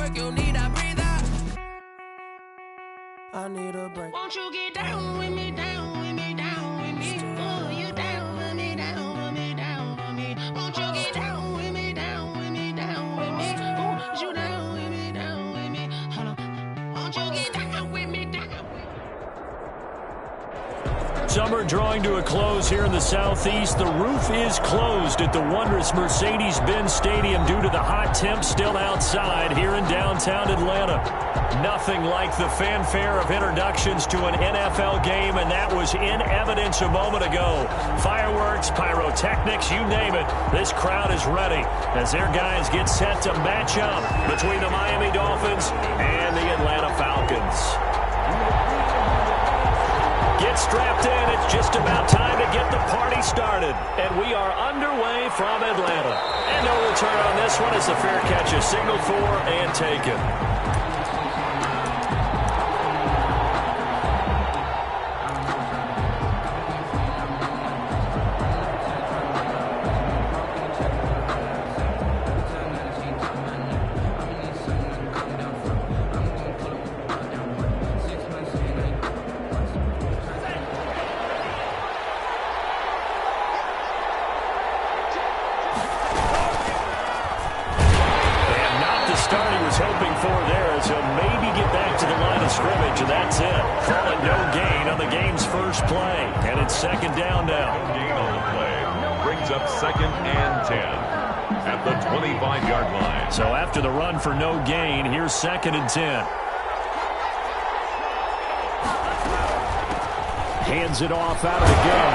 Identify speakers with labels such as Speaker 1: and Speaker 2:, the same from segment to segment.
Speaker 1: work, you need a breather. I need a break.
Speaker 2: Won't you get down with me, down with me, down with me? Oh, you down with me, down with me, down with me. Won't you get down with me, down with me, down with me? Oh, you down with me, down with me. Hold on. Won't you get down with me, down with me?
Speaker 3: Summer drawing to a close here in the Southeast. The roof is closed at the wondrous Mercedes-Benz Stadium due to the hot temps still outside here in downtown Atlanta. Nothing like the fanfare of introductions to an NFL game, and that was in evidence a moment ago. Fireworks, pyrotechnics, you name it. This crowd is ready as their guys get set to match up between the Miami Dolphins and the Atlanta Falcons. Get strapped in. It's just about time to get the party started. And we are underway from Atlanta. And no return on this one as the fair catch is signaled for and taken. Scrimmage, and that's it. Calling no gain on the game's first play, and it's second down now.
Speaker 4: Gain on the play brings up 2nd and 10 at the 25-yard line.
Speaker 3: So after the run for no gain, here's 2nd and 10. Hands it off out of the gun.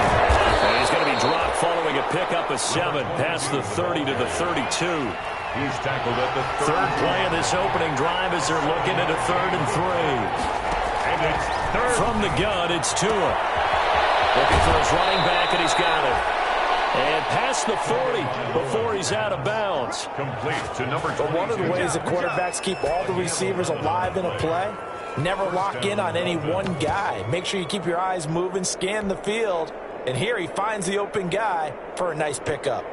Speaker 3: And he's going to be dropped following a pickup of 7 past the 30 to the 32.
Speaker 4: He's tackled at the
Speaker 3: third play of this opening drive as they're looking at a 3rd and 3.
Speaker 4: And it's third.
Speaker 3: From the gun, it's Tua. Looking for his running back, and he's got it. And past the 40 before he's out of bounds.
Speaker 4: Complete to number 22.
Speaker 5: But one of the ways that quarterbacks keep all the receivers alive in a play, never lock in on any one guy. Make sure you keep your eyes moving, scan the field. And here he finds the open guy for a nice pickup.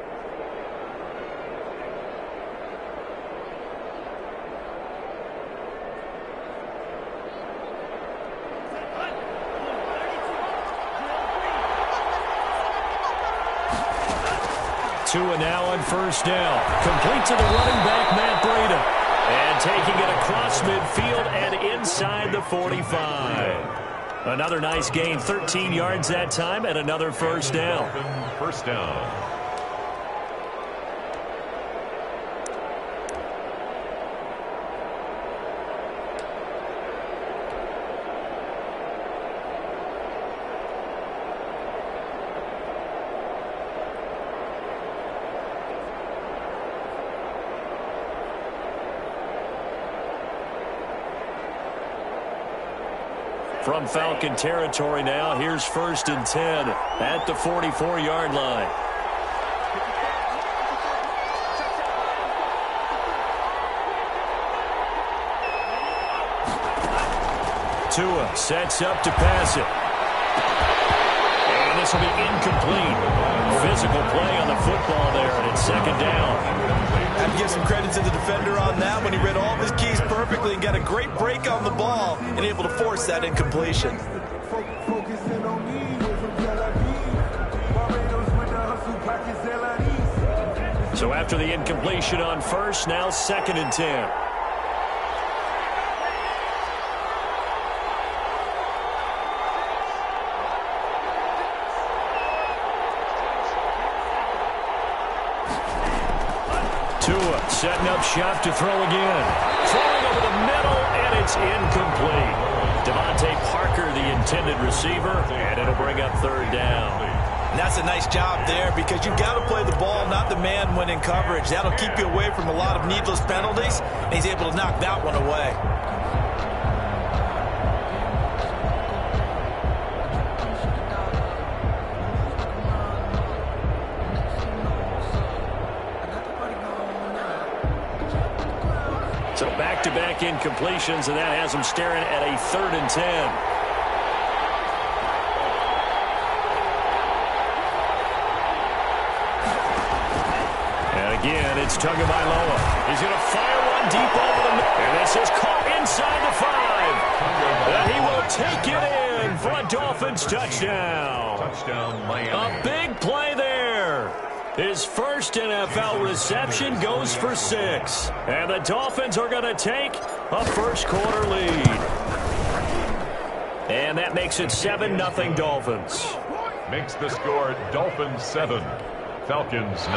Speaker 3: Tua now on first down. Complete to the running back, Matt Breida. And taking it across midfield and inside the 45. Another nice gain, 13 yards that time, and another first down.
Speaker 4: First down.
Speaker 3: From Falcon territory now, here's 1st and 10 at the 44-yard line. Tua sets up to pass it. And this will be incomplete. Physical play on the football there, and it's 2nd down.
Speaker 5: I have to give some credit to the defender on that when he read all of his keys perfectly and got a great break on the ball and able to force that incompletion.
Speaker 3: So after the incompletion on first, now 2nd and 10. Tua setting up shop to throw again. Throwing over the middle, and it's incomplete. Devontae Parker, the intended receiver, and it'll bring up 3rd down.
Speaker 5: And that's a nice job there because you've got to play the ball, not the man when in coverage. That'll keep you away from a lot of needless penalties, and he's able to knock that one away.
Speaker 3: So back-to-back incompletions, and that has him staring at a 3rd and 10. And again, it's Tagovailoa. He's going to fire one deep over the middle. And pass is caught inside the 5. And he will take it in for a Dolphins touchdown.
Speaker 4: Touchdown, Miami.
Speaker 3: A big play there. His first NFL reception goes for 6. And the Dolphins are going to take a first-quarter lead. And that makes it 7-0 Dolphins.
Speaker 4: Makes the score Dolphins 7, Falcons 0.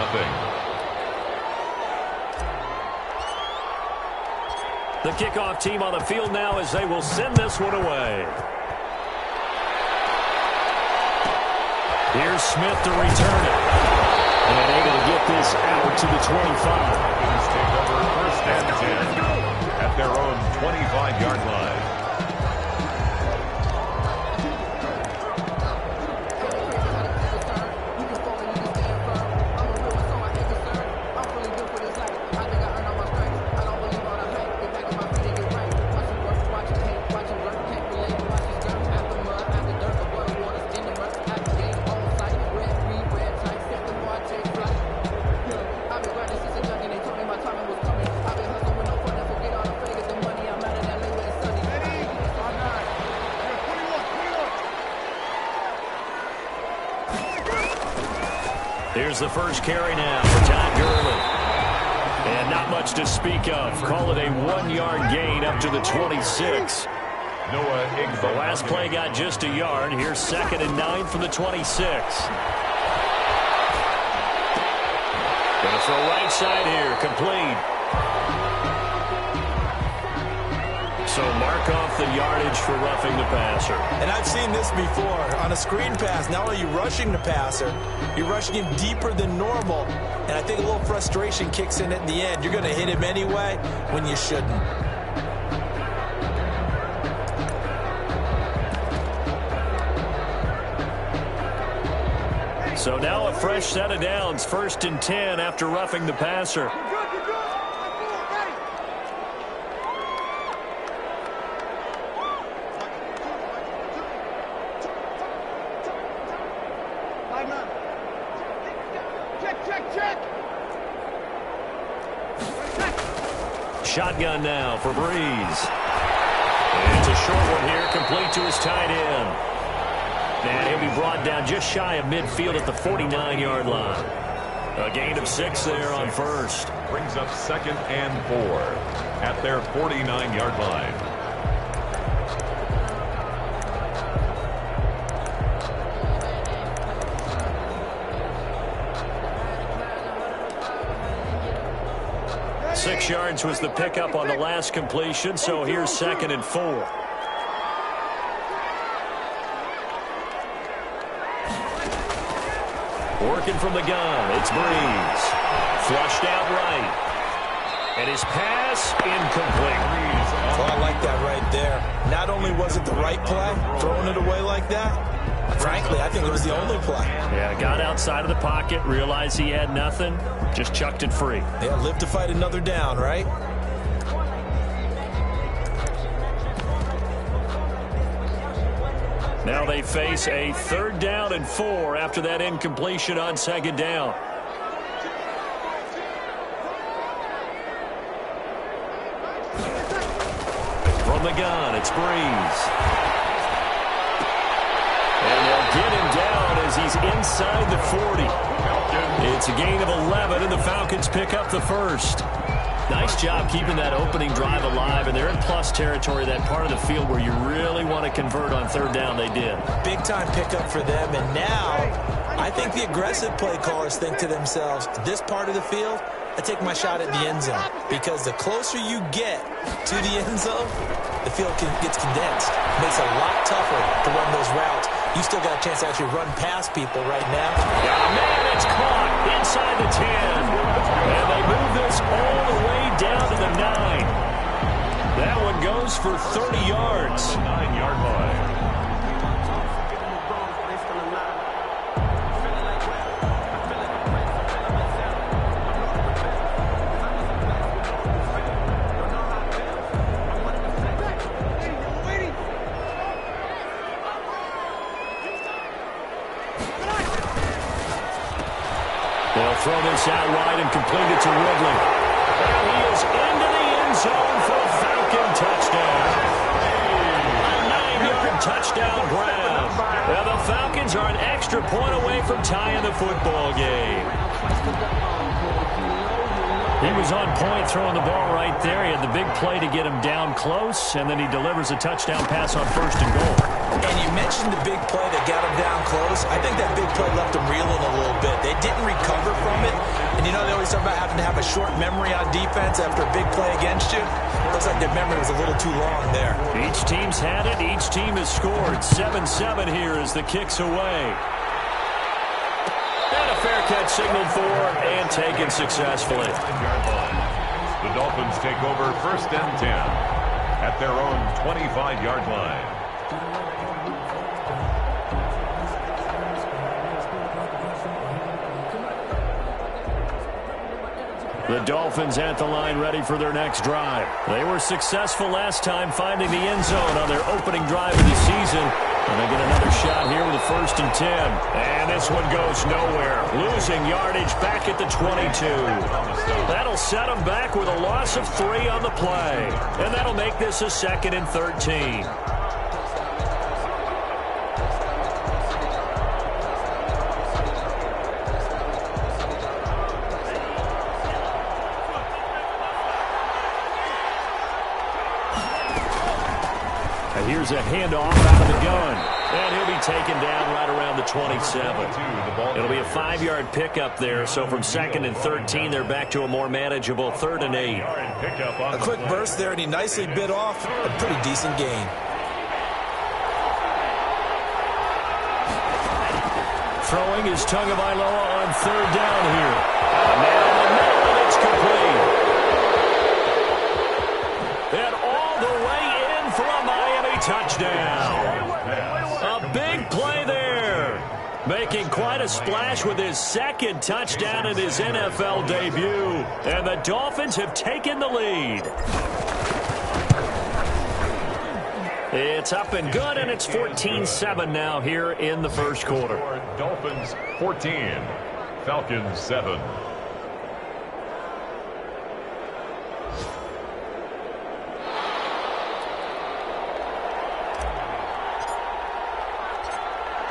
Speaker 3: The kickoff team on the field now as they will send this one away. Here's Smith to return it. And able to get this out to the 25.
Speaker 4: Falcons take over first and 10 at their own 25-yard line.
Speaker 3: Here's the first carry now for Todd Gurley. And not much to speak of. Call it a 1-yard gain up to the 26. The last play got just a yard. Here's 2nd and 9 from the 26. Gonna throw right side here, complete. So mark off the yardage for roughing the passer.
Speaker 5: And I've seen this before. On a screen pass, not only are you rushing the passer, you're rushing him deeper than normal. And I think a little frustration kicks in at the end. You're going to hit him anyway when you shouldn't.
Speaker 3: So now a fresh set of downs, 1st and 10 after roughing the passer. Shotgun now for Breeze. And it's a short one here, complete to his tight end. And he'll be brought down just shy of midfield at the 49-yard line. A gain of 6 there on first.
Speaker 4: Brings up 2nd and 4 at their 49-yard line.
Speaker 3: Six yards was the pickup on the last completion, so here's 2nd and 4. Working from the gun, it's Breeze. Flushed out right. And his pass incomplete.
Speaker 5: Well, I like that right there. Not only was it the right play, throwing it away like that, frankly, I think it was the only play.
Speaker 3: Yeah, got outside of the pocket, realized he had nothing, just chucked it free.
Speaker 5: Yeah, live to fight another down, right?
Speaker 3: Now they face a 3rd down and 4 after that incompletion on 2nd down. From the gun, it's Breeze. And they'll get him down as he's inside the 40. It's a gain of 11, and the Falcons pick up the first. Nice job keeping that opening drive alive, and they're in plus territory, that part of the field where you really want to convert on 3rd down. They did.
Speaker 5: Big-time pickup for them, and now I think the aggressive play callers think to themselves, this part of the field, I take my shot at the end zone, because the closer you get to the end zone, the field gets condensed. It makes it a lot tougher to run those routes. You still got a chance to actually run past people right now.
Speaker 3: Oh, man, it's caught inside the 10. And they move this all the way down to the 9. That one goes for 30 yards.
Speaker 4: 9-yard line.
Speaker 3: They'll throw this out wide and complete it to Ridley. And he is into the end zone for a Falcons touchdown ground. Well, the Falcons are an extra point away from tying the football game. He was on point throwing the ball right there. He had the big play to get him down close, and then he delivers a touchdown pass on 1st and goal.
Speaker 5: And you mentioned the big play that got him down close. I think that big play left him reeling a little bit. They didn't recover from it. And you know they always talk about having to have a short memory on defense after a big play against you. It looks like their memory was a little too long there.
Speaker 3: Each team's had it. Each team has scored. 7-7 here as the kick's away. And a fair catch signaled for and taken successfully.
Speaker 4: The Dolphins take over 1st and 10 at their own 25-yard line.
Speaker 3: The Dolphins at the line ready for their next drive. They were successful last time finding the end zone on their opening drive of the season. And they get another shot here with a 1st and 10. And this one goes nowhere. Losing yardage back at the 22. That'll set them back with a loss of 3 on the play. And that'll make this a 2nd and 13. Here's a handoff out of the gun. And he'll be taken down right around the 27. It'll be a 5-yard pickup there. So from 2nd and 13, they're back to a more manageable 3rd and 8.
Speaker 5: A quick burst there, and he nicely bit off a pretty decent gain.
Speaker 3: Throwing is Tagovailoa on 3rd down here. Man in the middle, and it's complete. And all the way in for a Miami touchdown. A big play there. Making quite a splash with his 2nd touchdown in his NFL debut. And the Dolphins have taken the lead. It's up and good, and it's 14-7 now here in the 1st quarter.
Speaker 4: Dolphins 14, Falcons 7.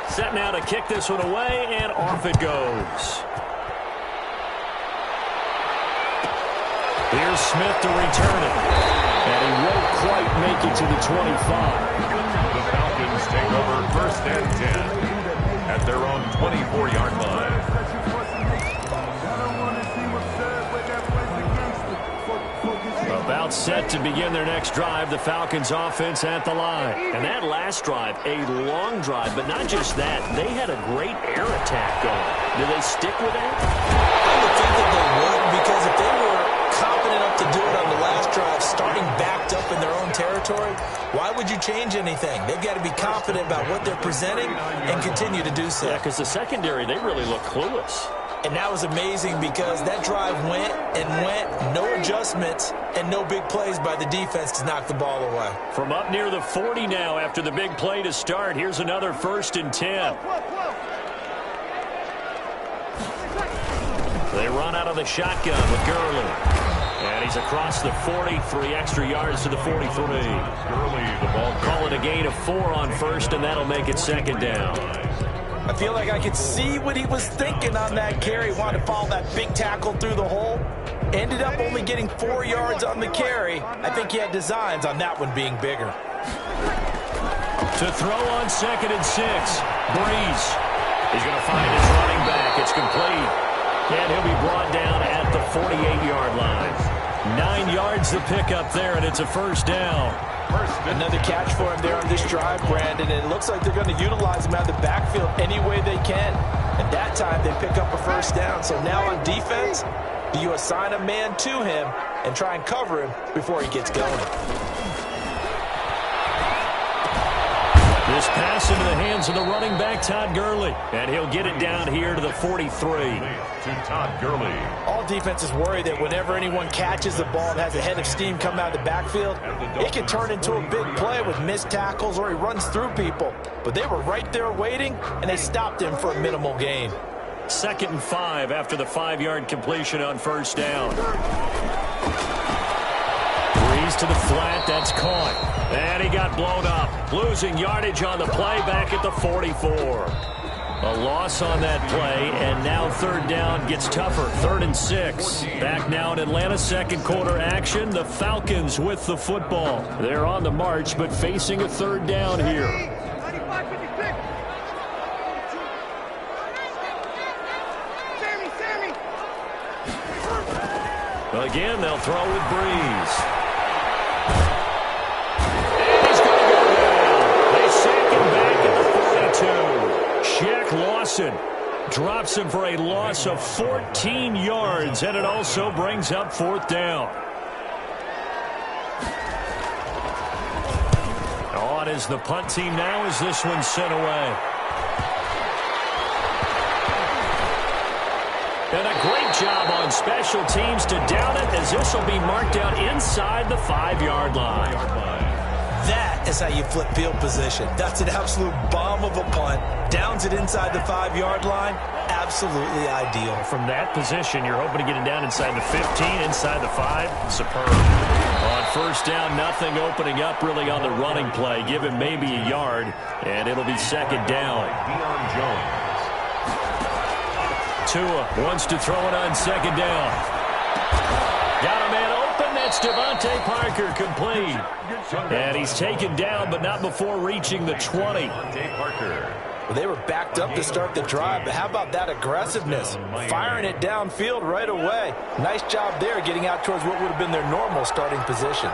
Speaker 3: Set now to kick this one away, and off it goes. Here's Smith to return it. And he won't quite make it to the 25.
Speaker 4: The Falcons take over 1st and 10 at their own 24-yard line.
Speaker 3: About set to begin their next drive, the Falcons offense at the line. And that last drive, a long drive, but not just that. They had a great air attack going. Do they stick with that?
Speaker 5: I would think that they would, because if they were confident enough to do it on the last drive, starting backed up in their own territory, why would you change anything? They've got to be confident about what they're presenting and continue to do so.
Speaker 3: Yeah, because the secondary, they really look clueless.
Speaker 5: And that was amazing because that drive went and went, no adjustments, and no big plays by the defense to knock the ball away.
Speaker 3: From up near the 40 now after the big play to start, here's another 1st and 10. They run out of the shotgun with Gurley. And he's across the 40, 3 extra yards to the 43.
Speaker 4: Gurley, the ball.
Speaker 3: Call it a gain of 4 on 1st, and that'll make it 2nd down.
Speaker 5: I feel like I could see what he was thinking on that carry. Wanted to follow that big tackle through the hole. Ended up only getting 4 yards on the carry. I think he had designs on that one being bigger.
Speaker 3: To throw on 2nd and 6. Breeze. He's going to find his running back. It's complete. And he'll be brought down at the 48-yard line. 9 yards the pickup there, and it's a 1st down.
Speaker 5: Another catch for him there on this drive, Brandon. And it looks like they're going to utilize him out of the backfield any way they can. And that time they pick up a 1st down. So now on defense, do you assign a man to him and try and cover him before he gets going?
Speaker 3: This pass into the hands of the running back, Todd Gurley. And he'll get it down here to the 43.
Speaker 4: To Todd Gurley.
Speaker 5: All defenses worry that whenever anyone catches the ball and has a head of steam come out of the backfield, it can turn into a big play with missed tackles or he runs through people. But they were right there waiting, and they stopped him for a minimal gain.
Speaker 3: 2nd and 5 after the 5-yard completion on 1st down. He's to the flat. That's caught. And he got blown up. Losing yardage on the play back at the 44. A loss on that play, and now third down gets tougher. 3rd and 6. Back now in Atlanta, second quarter action. The Falcons with the football. They're on the march, but facing a third down here. Again, they'll throw with Breeze. And he's going to go down. They sack him back at the 42. Shaq Lawson drops him for a loss of 14 yards, and it also brings up 4th down. On is the punt team now as this one's sent away. And a great job on special teams to down it, as this will be marked out inside the 5-yard line.
Speaker 5: That is how you flip field position. That's an absolute bomb of a punt. Downs it inside the 5-yard line. Absolutely ideal.
Speaker 3: From that position, you're hoping to get it down inside the 15, inside the 5. Superb. On first down, nothing opening up really on the running play. Give him maybe a yard, and it'll be second down.
Speaker 4: Deion Jones.
Speaker 3: Tua wants to throw it on second down. Got a man open. That's Devontae Parker, complete. And he's taken down, but not before reaching the 20.
Speaker 4: Devontae Parker.
Speaker 5: Well, they were backed up to start the drive, but how about that aggressiveness? Firing it downfield right away. Nice job there getting out towards what would have been their normal starting position.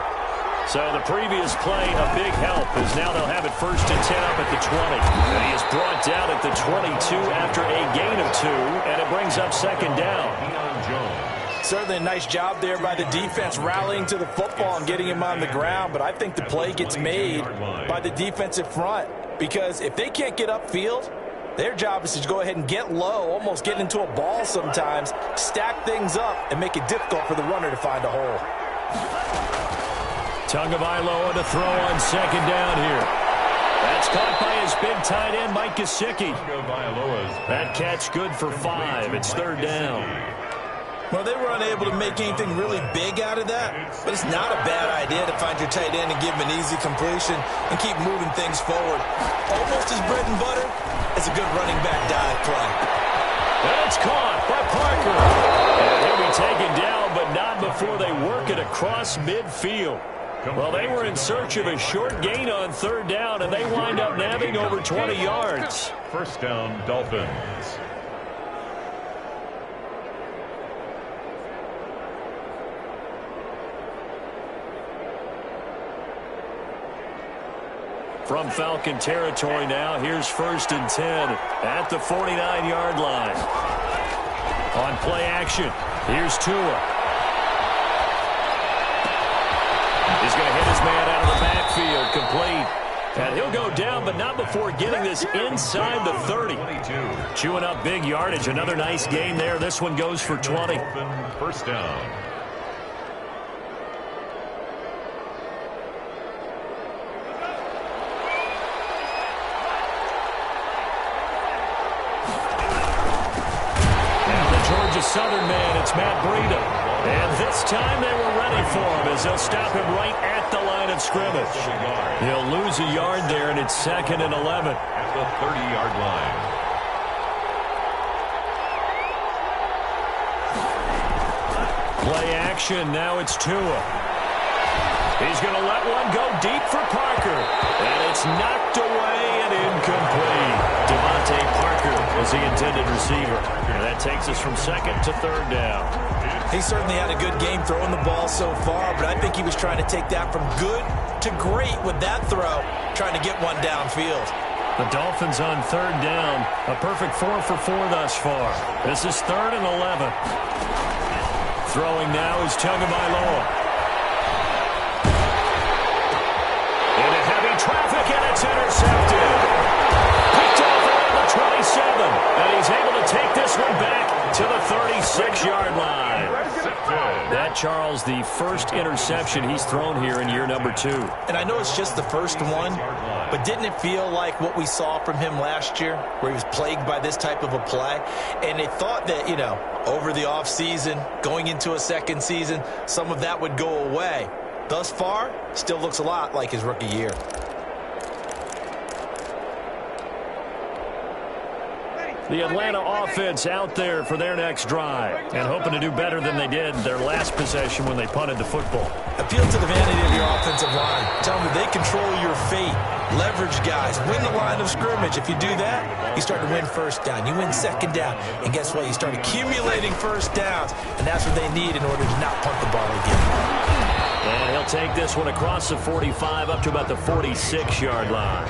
Speaker 3: So the previous play, a big help, as now they'll have it 1st and 10 up at the 20. And he is brought down at the 22 after a gain of 2, and it brings up second down.
Speaker 4: Deion Jones.
Speaker 5: Certainly a nice job there by the defense rallying to the football and getting him on the ground, but I think the play gets made by the defensive front, because if they can't get upfield, their job is to go ahead and get low, almost get into a ball sometimes, stack things up, and make it difficult for the runner to find a hole.
Speaker 3: Tagovailoa to throw on second down here. That's caught by his big tight end, Mike Gesicki. That catch good for 5. It's third down.
Speaker 5: Well, they were unable to make anything really big out of that, but it's not a bad idea to find your tight end and give him an easy completion and keep moving things forward. Almost as bread and butter as a good running back dive play.
Speaker 3: That's caught by Parker. And he'll be taken down, but not before they work it across midfield. Well, they were in search of a short gain on third down, and they wind up nabbing over 20 yards.
Speaker 4: First down, Dolphins.
Speaker 3: From Falcon territory now, here's 1st and 10 at the 49-yard line. On play action, here's Tua. He's going to hit his man out of the backfield, complete. And he'll go down, but not before getting this inside the 30. Chewing up big yardage. Another nice gain there. This one goes for 20.
Speaker 4: First down.
Speaker 3: Southern man, it's Matt Breida. And this time they were ready for him as they'll stop him right at the line of scrimmage. He'll lose a yard there, and it's 2nd and 11.
Speaker 4: At the 30-yard line.
Speaker 3: Play action, now it's Tua. He's going to let one go deep for Parker. And it's knocked away and incomplete. Devontae Parker was the intended receiver. And that takes us from 2nd to 3rd down.
Speaker 5: He certainly had a good game throwing the ball so far, but I think he was trying to take that from good to great with that throw, trying to get one downfield.
Speaker 3: The Dolphins on third down. A perfect 4 for 4 thus far. This is 3rd and 11. Throwing now is Tagovailoa. Traffic, and it's intercepted. Picked off around the 27, and he's able to take this one back to the 36-yard line. That, Charles, the first interception he's thrown here in year number 2.
Speaker 5: And I know it's just the first one, but didn't it feel like what we saw from him last year, where he was plagued by this type of a play? And they thought that, over the offseason, going into a second season, some of that would go away. Thus far, still looks a lot like his rookie year.
Speaker 3: The Atlanta offense out there for their next drive and hoping to do better than they did their last possession when they punted the football.
Speaker 5: Appeal to the vanity of your offensive line. Tell them they control your fate. Leverage guys. Win the line of scrimmage. If you do that, you start to win first down. You win second down. And guess what? You start accumulating first downs. And that's what they need in order to not punt the ball again.
Speaker 3: And he'll take this one across the 45 up to about the 46-yard line.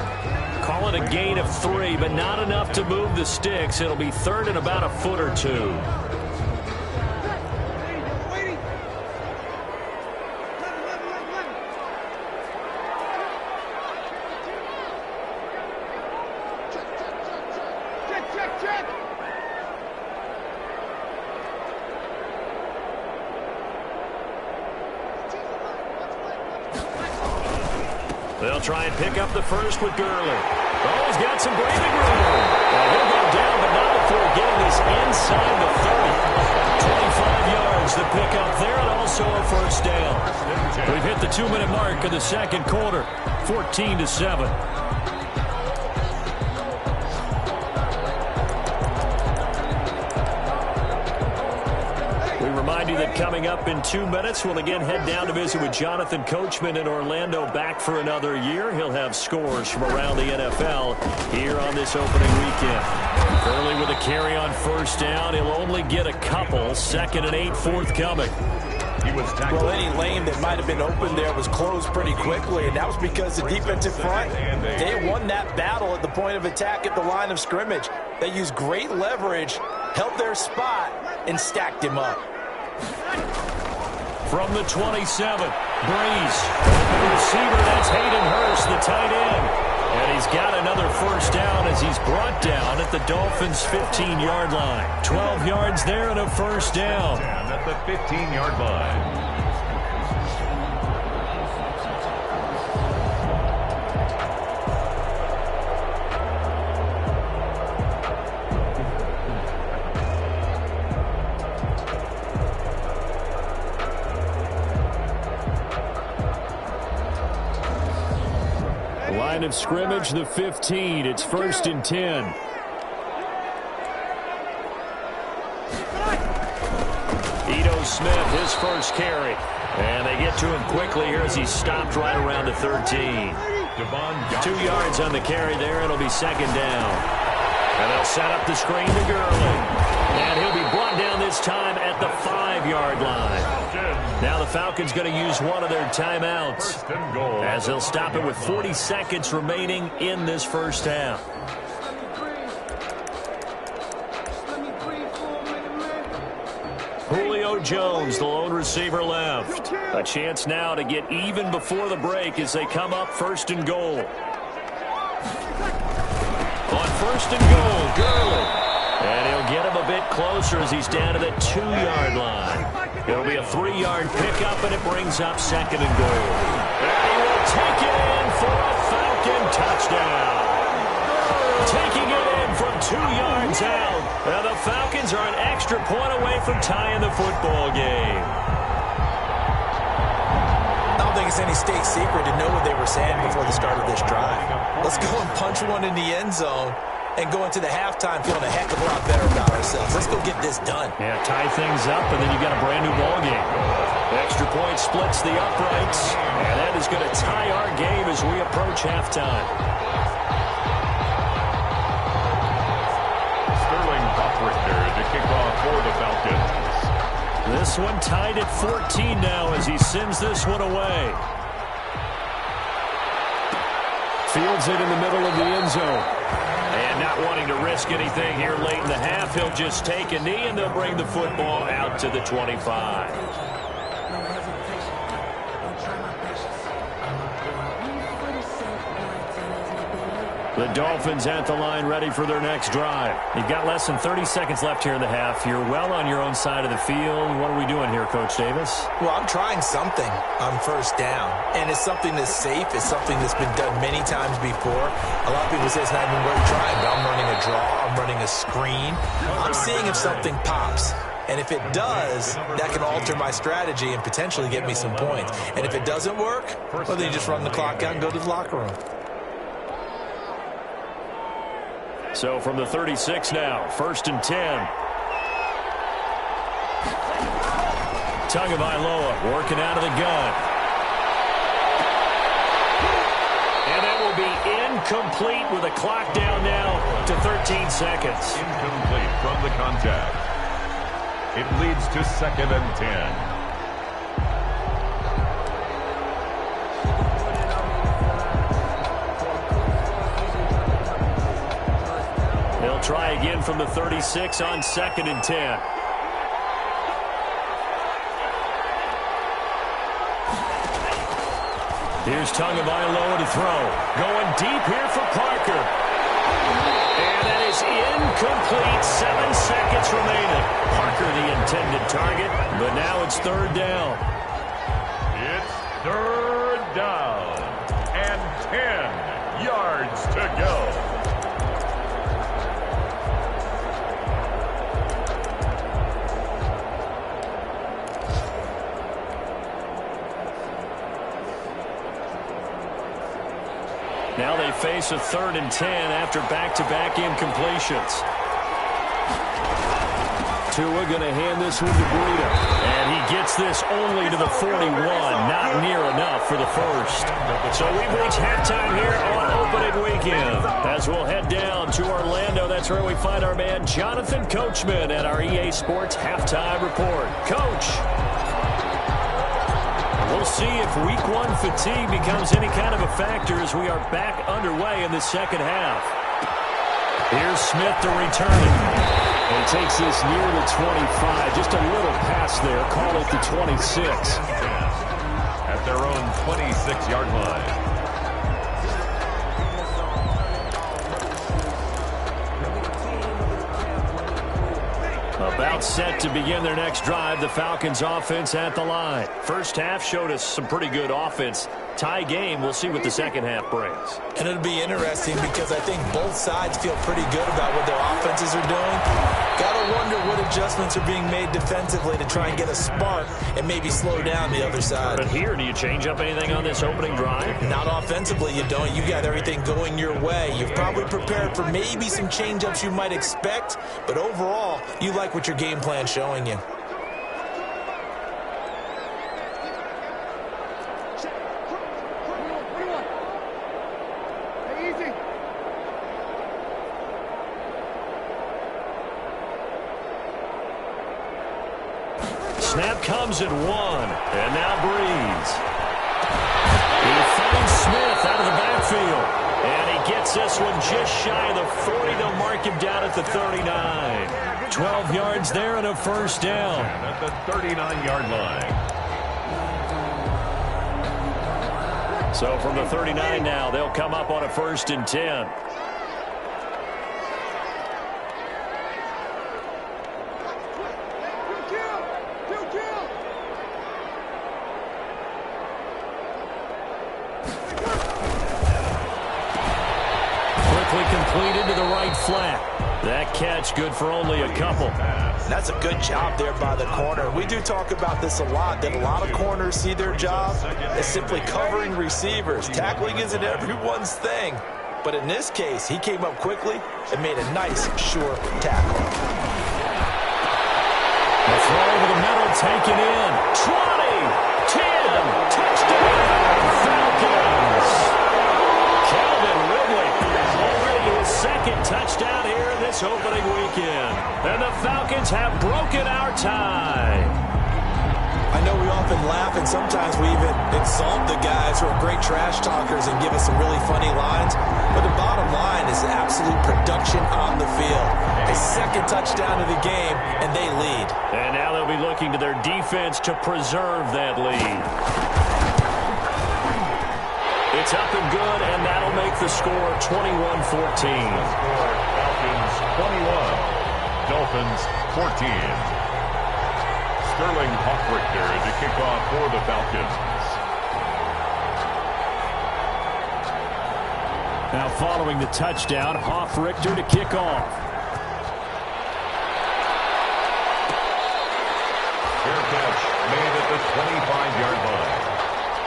Speaker 3: Call it a gain of 3, but not enough to move the sticks. It'll be third and about a foot or two. They'll try and pick up the first with Gurley. Oh, he's got some breathing room. Well, he'll go down, but not before getting this inside the 30. 25 yards to pick up there, and also a first down. We've hit the 2-minute mark of the second quarter, 14-7. Remind you that coming up in 2 minutes, we'll again head down to visit with Jonathan Coachman in Orlando, back for another year. He'll have scores from around the NFL here on this opening weekend. Gurley with a carry on first down. He'll only get a couple. 2nd and 8 forthcoming.
Speaker 5: Well, any lane that might have been open there was closed pretty quickly, and that was because the defensive front, they won that battle at the point of attack at the line of scrimmage. They used great leverage, held their spot, and stacked him up.
Speaker 3: From the 27, Breeze. The receiver, that's Hayden Hurst, the tight end. And he's got another first down as he's brought down at the Dolphins' 15-yard line. 12 yards there and a first down.
Speaker 4: At the 15-yard line.
Speaker 3: Line of scrimmage, the 15. It's 1st and 10. Ito Smith, his first carry. And they get to him quickly here as he's stopped right around the 13. 2 yards on the carry there. It'll be 2nd down. And they'll set up the screen to Gurley. And he'll be brought down this time at the 5-yard line. Now the Falcons going to use one of their timeouts as they'll stop it with 40 seconds remaining in this first half. Julio Jones, the lone receiver, left. A chance now to get even before the break as they come up 1st and goal. On 1st and goal, Gurley. And he'll get him a bit closer as he's down to the 2-yard line. It'll be a 3-yard pickup, and it brings up 2nd and goal. And he will take it in for a Falcon touchdown. Taking it in from 2 yards out. And the Falcons are an extra point away from tying the football game.
Speaker 5: I don't think it's any state secret to know what they were saying before the start of this drive. Let's go and punch one in the end zone and go into the halftime feeling a heck of a lot better about ourselves. Let's go get this done.
Speaker 3: Yeah, tie things up, and then you've got a brand-new ball game. The extra point splits the uprights, and that is going to tie our game as we approach halftime.
Speaker 4: Sterling Buckrichter to kick off for the Falcons.
Speaker 3: This one tied at 14 now as he sends this one away. Fields it in the middle of the end zone. And not wanting to risk anything here late in the half, he'll just take a knee, and they'll bring the football out to the 25. The Dolphins at the line ready for their next drive. You've got less than 30 seconds left here in the half. You're well on your own side of the field. What are we doing here, Coach Davis?
Speaker 5: Well, I'm trying something on first down, and it's something that's safe. It's something that's been done many times before. A lot of people say it's not even worth trying, but I'm running a draw. I'm running a screen. I'm seeing if something pops. And if it does, that can alter my strategy and potentially get me some points. And if it doesn't work, well, then you just run the clock out and go to the locker room.
Speaker 3: So from the 36 now, 1st and 10. Tagovailoa working out of the gun. And that will be incomplete with a clock down now to 13 seconds.
Speaker 4: Incomplete from the contact. It leads to 2nd and 10.
Speaker 3: They'll try again from the 36 on 2nd and 10. Here's Tagovailoa to throw. Going deep here for Parker. And that is incomplete. 7 seconds remaining. Parker the intended target, but now it's 3rd down.
Speaker 4: It's 3rd down and 10 yards to go.
Speaker 3: Now they face a 3rd and 10 after back-to-back incompletions. Tua going to hand this one to Breida. And he gets this only to the 41. Not near enough for the first. So we've reached halftime here on opening weekend. As we'll head down to Orlando, that's where we find our man Jonathan Coachman at our EA Sports Halftime Report. Coach, we'll see if Week 1 fatigue becomes any kind of a factor as we are back underway in the second half. Here's Smith to return it. And takes this near the 25. Just a little pass there. Call it the 26.
Speaker 4: At their own 26-yard line.
Speaker 3: About set to begin their next drive. The Falcons offense at the line. First half showed us some pretty good offense. Tie game. We'll see what the second half brings.
Speaker 5: And it'll be interesting because I think both sides feel pretty good about what their offenses are doing. Gotta wonder what adjustments are being made defensively to try and get a spark and maybe slow down the other side.
Speaker 3: But here, do you change up anything on this opening drive?
Speaker 5: Not offensively, you don't. You got everything going your way. You've probably prepared for maybe some change-ups you might expect, but overall, you like what your game plan's showing you.
Speaker 3: Snap comes at 1, and now Breeze. He finds Smith out of the backfield, and he gets this one just shy of the 40. They'll mark him down at the 39. 12 yards there and a first down.
Speaker 4: At the 39-yard line.
Speaker 3: So from the 39 now, they'll come up on a 1st and 10. Completed to the right flat. That catch good for only a couple.
Speaker 5: That's a good job there by the corner. We do talk about this a lot, that a lot of corners see their job as simply covering receivers. Tackling isn't everyone's thing. But in this case, he came up quickly and made a nice, sure tackle.
Speaker 3: The throw over the middle, taken in. 20, 10, touchdown, Falcons. Calvin Ridley. His second touchdown here in this opening weekend. And the Falcons have broken our tie.
Speaker 5: I know we often laugh and sometimes we even insult the guys who are great trash talkers and give us some really funny lines. But the bottom line is absolute production on the field. A second touchdown of the game, and they lead.
Speaker 3: And now they'll be looking to their defense to preserve that lead. It's up and good, and that'll make the score 21-14.
Speaker 4: Falcons 21, Dolphins 14. Sterling Hoffrichter to kick off for the Falcons.
Speaker 3: Now following the touchdown, Hoffrichter to kick off.
Speaker 4: the 25-yard line.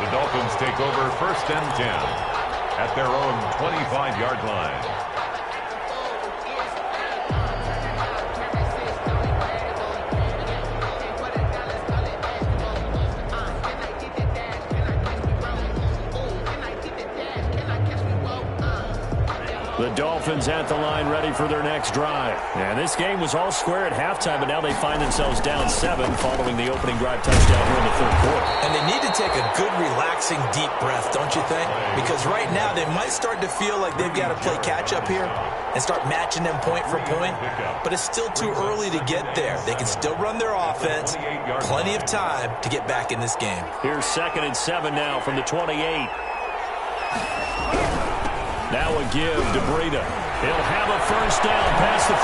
Speaker 4: The Dolphins take over first and 10 at their own 25-yard line.
Speaker 3: The Dolphins at the line ready for their next drive. And this game was all square at halftime, but now they find themselves down 7 following the opening drive touchdown here in the third quarter.
Speaker 5: And they need to take a good, relaxing, deep breath, don't you think? Because right now they might start to feel like they've got to play catch-up here and start matching them point for point. But it's still too early to get there. They can still run their offense. Plenty of time to get back in this game.
Speaker 3: Here's 2nd and 7 now from the 28. Now a give to Breida. He'll have a first down past the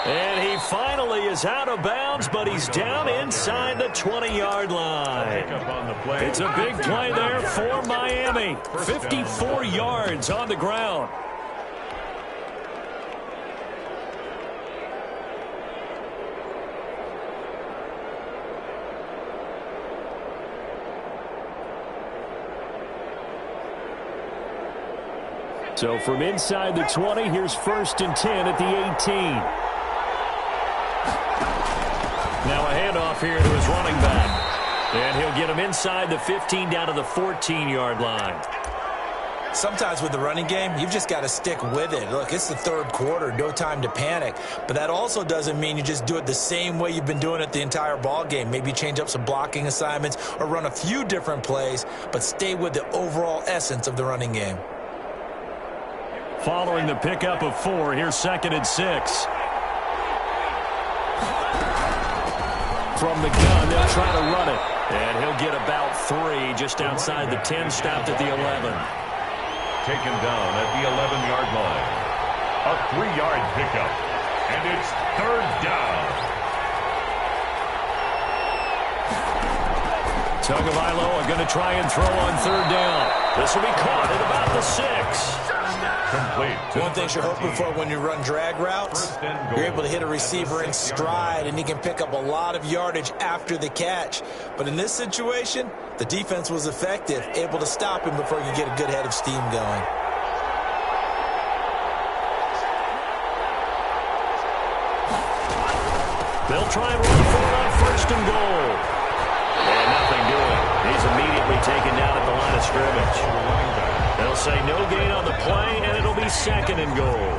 Speaker 3: 40. And he finally is out of bounds, but he's down inside the 20-yard line. It's a big play there for Miami. 54 yards on the ground. So from inside the 20, here's 1st and 10 at the 18. Now a handoff here to his running back. And he'll get him inside the 15 down to the 14-yard line.
Speaker 5: Sometimes with the running game, you've just got to stick with it. Look, it's the third quarter, no time to panic. But that also doesn't mean you just do it the same way you've been doing it the entire ball game. Maybe change up some blocking assignments or run a few different plays, but stay with the overall essence of the running game.
Speaker 3: Following the pickup of 4, here's 2nd and 6. From the gun, they'll try to run it. And he'll get about 3 just outside the 10, stopped at the 11.
Speaker 4: Taken down at the 11-yard line. A 3-yard pickup. And it's 3rd down.
Speaker 3: Tagovailoa are going to try and throw on 3rd down. This will be caught at about the 6.
Speaker 4: Complete.
Speaker 5: One thing you're hoping for when you run drag routes, you're able to hit a receiver in stride, and he can pick up a lot of yardage after the catch. But in this situation, the defense was effective, able to stop him before he could get a good head of steam going.
Speaker 3: They'll try and run for it on 1st and goal. And nothing doing. He's immediately taken down at the line of scrimmage. They'll say no gain on the play, and it'll be 2nd and goal.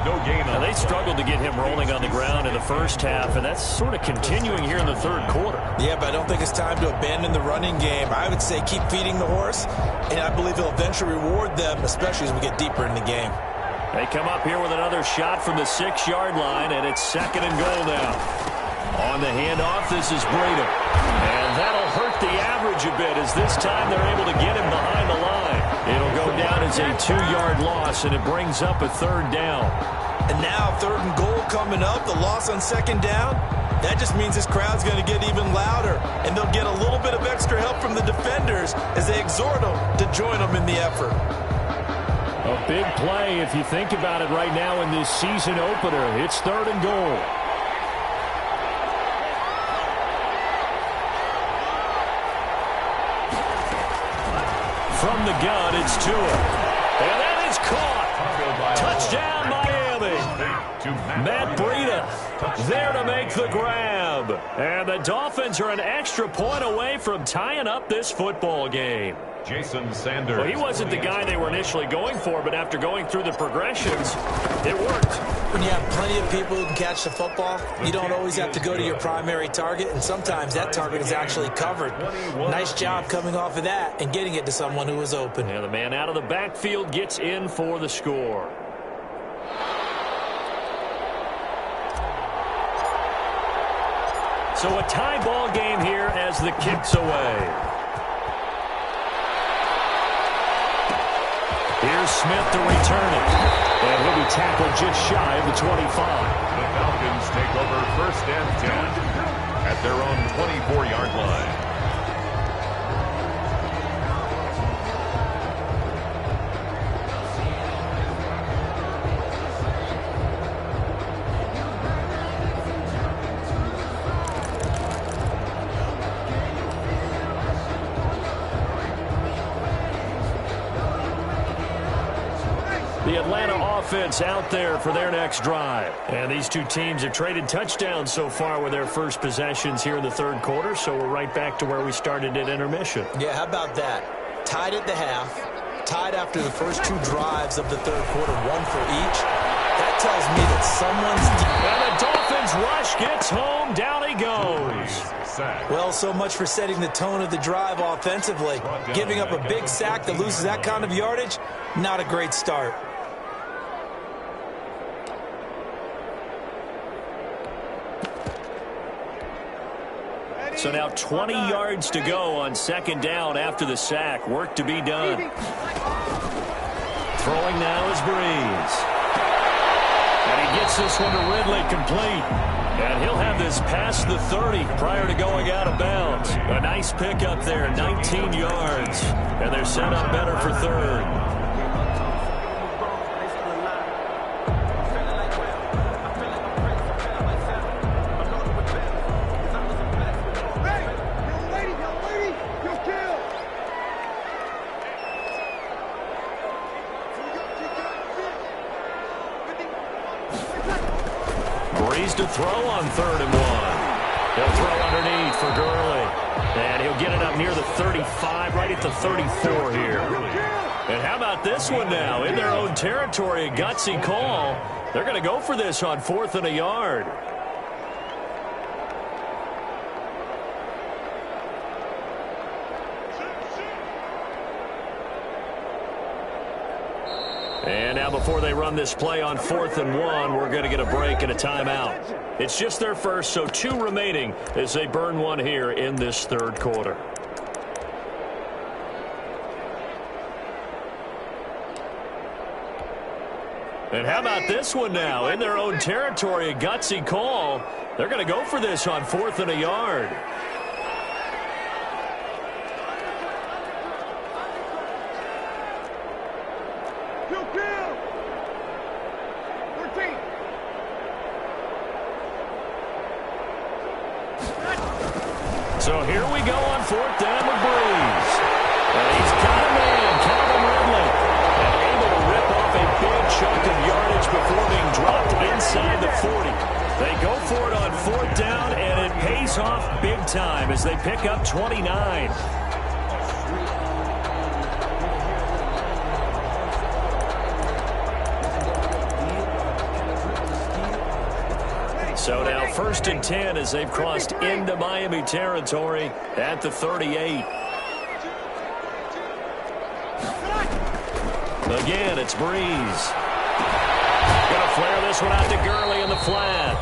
Speaker 4: No gain on
Speaker 3: They struggled to get him rolling on the ground in the first half, and that's sort of continuing here in the third quarter.
Speaker 5: Yeah, but I don't think it's time to abandon the running game. I would say keep feeding the horse, and I believe he'll eventually reward them, especially as we get deeper in the game.
Speaker 3: They come up here with another shot from the 6-yard line, and it's 2nd and goal now. On the handoff, this is Breida. And that'll hurt the average a bit, as this time they're able to get him behind the line. It'll go down as a 2-yard loss, and it brings up a 3rd down.
Speaker 5: And now 3rd and goal coming up, the loss on 2nd down. That just means this crowd's going to get even louder, and they'll get a little bit of extra help from the defenders as they exhort them to join them in the effort.
Speaker 3: A big play if you think about it right now in this season opener. It's 3rd and goal. From the gun, it's Tua. And that is caught. Touchdown, Miami. Matt Breida there to make the grab. And the Dolphins are an extra point away from tying up this football game.
Speaker 4: Jason Sanders.
Speaker 3: Well, he wasn't the guy they were initially going for, but after going through the progressions, it worked.
Speaker 5: When you have plenty of people who can catch the football, you don't always have to go to your primary target, and sometimes that target is actually covered. Nice job coming off of that and getting it to someone who was open.
Speaker 3: And the man out of the backfield gets in for the score. So a tie ball game here as the kick's away. Here's Smith to return it. And he'll be tackled just shy of the 25.
Speaker 4: The Falcons take over 1st and 10 at their own 24-yard line.
Speaker 3: The Atlanta offense out there for their next drive. And these two teams have traded touchdowns so far with their first possessions here in the third quarter, so we're right back to where we started at intermission.
Speaker 5: Yeah, how about that? Tied at the half, tied after the first two drives of the third quarter, one for each. That tells me that someone's deep.
Speaker 3: And the Dolphins rush gets home. Down he goes.
Speaker 5: Well, so much for setting the tone of the drive offensively. Giving up a big sack that loses that kind of yardage, not a great start.
Speaker 3: So now 20 yards to go on second down after the sack. Work to be done. Throwing now is Breeze. And he gets this one to Ridley complete. And he'll have this past the 30 prior to going out of bounds. A nice pickup there, 19 yards. And they're set up better for third. To throw on 3rd and 1. He'll throw underneath for Gurley. And he'll get it up near the 35, right at the 34 here. And how about this one now? In their own territory, a gutsy call. They're going to go for this on 4th and a yard. And now before they run this play on 4th and 1, we're going to get a break and a timeout. It's just their first, so 2 remaining as they burn one here in this third quarter. And how about this one now? In their own territory, a gutsy call. They're going to go for this on 4th and a yard. So here we go on 4th down with Breeze. And he's got a man, Calvin Ridley. And able to rip off a big chunk of yardage before being dropped inside the 40. They go for it on 4th down, and it pays off big time as they pick up 29. So now 1st and 10 as they've crossed into Miami territory at the 38. Again, it's Breeze. Going to flare this one out to Gurley in the flat.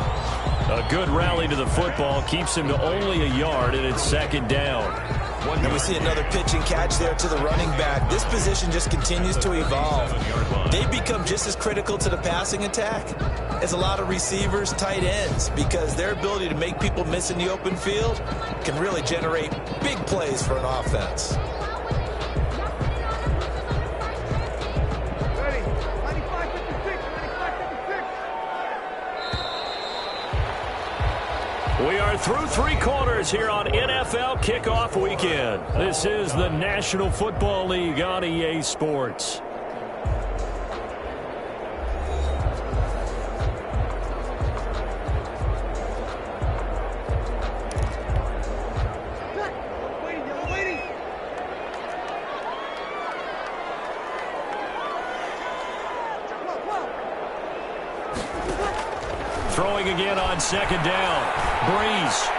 Speaker 3: A good rally to the football keeps him to only a yard, and it's 2nd down.
Speaker 5: And we see another pitch and catch there to the running back. This position just continues to evolve. They become just as critical to the passing attack as a lot of receivers, tight ends, because their ability to make people miss in the open field can really generate big plays for an offense.
Speaker 3: We are through 3 quarters here on NFL Kickoff Weekend. This is the National Football League on EA Sports. Throwing again on 2nd down. Breeze.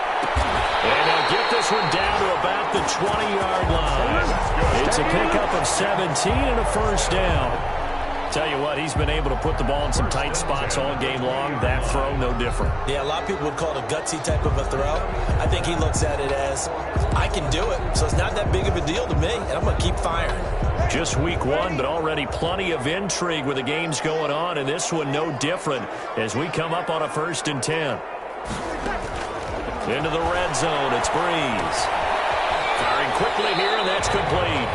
Speaker 3: And they'll get this one down to about the 20-yard line. It's a pickup of 17 and a 1st down. Tell you what, he's been able to put the ball in some tight spots all game long. That throw, no different.
Speaker 5: Yeah, a lot of people would call it a gutsy type of a throw. I think he looks at it as, I can do it, so it's not that big of a deal to me, and I'm going to keep firing.
Speaker 3: Just week 1, but already plenty of intrigue with the games going on, and this one no different as we come up on a 1st and 10. Into the red zone, it's Breeze. Firing quickly here, and that's complete.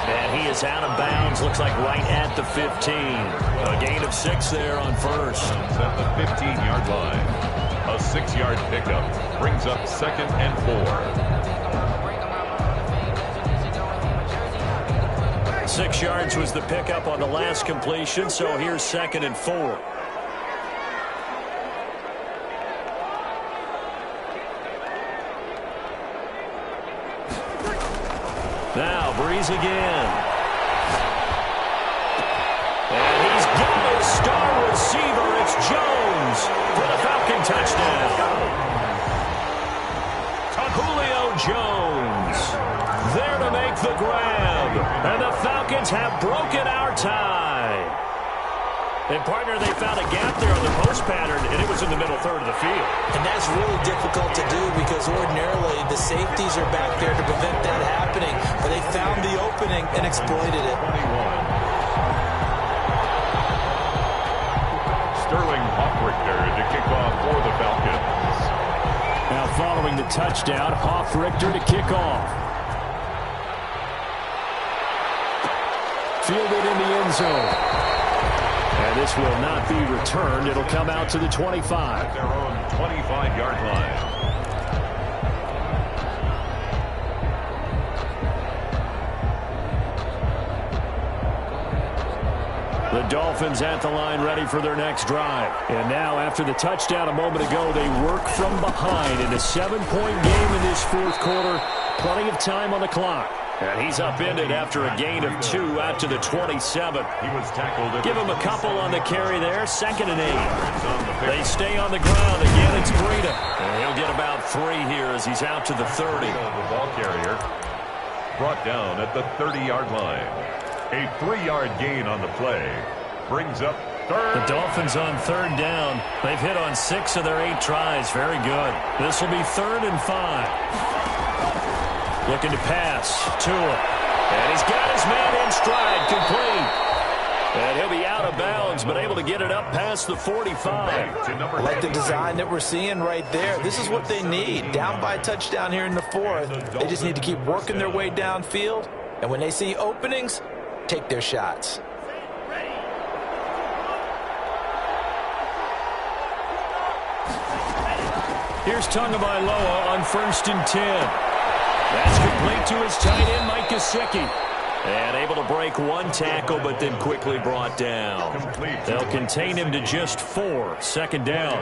Speaker 3: And he is out of bounds, looks like right at the 15. A gain of 6 there on 1st.
Speaker 4: At the 15-yard line. A 6-yard pickup brings up 2nd and 4.
Speaker 3: 6 yards was the pickup on the last completion, so here's 2nd and 4. Now, Breeze again. And he's got his star receiver. It's Jones for the Falcon touchdown. Julio Jones there to make the grab. And the Falcons have broken our tie. And, partner, they found a gap there on the post pattern, and it was in the middle third of the field.
Speaker 5: And that's really difficult to do because ordinarily the safeties are back there to prevent that happening. But they found the opening and exploited it.
Speaker 4: Sterling Hoffrichter to kick off for the Falcons.
Speaker 3: Now following the touchdown, Hoffrichter to kick off. Fielded in the end zone. And this will not be returned. It'll come out to the 25.
Speaker 4: At their own 25-yard line.
Speaker 3: The Dolphins at the line ready for their next drive. And now after the touchdown a moment ago, they work from behind in a 7-point game in this fourth quarter. Plenty of time on the clock. And he's upended after a gain of 2 out to the 27.
Speaker 4: He was tackled.
Speaker 3: Give him a couple on the carry there. 2nd and 8. They stay on the ground. Again, it's Breida. And he'll get about 3 here as he's out to the 30.
Speaker 4: The ball carrier brought down at the 30-yard line. A 3-yard gain on the play brings up third.
Speaker 3: The Dolphins on 3rd down. They've hit on 6 of their 8 tries. Very good. This will be 3rd and 5. Looking to pass. Tua. And he's got his man in stride. Complete. And he'll be out of bounds, but able to get it up past the 45.
Speaker 5: I like the design that we're seeing right there. This is what they need. Down by a touchdown here in the 4th. They just need to keep working their way downfield. And when they see openings, take their shots.
Speaker 3: Here's Tagovailoa on 1st and 10. That's complete to his tight end, Mike Gesicki. And able to break 1 tackle, but then quickly brought down. They'll contain him to just 4. 2nd down.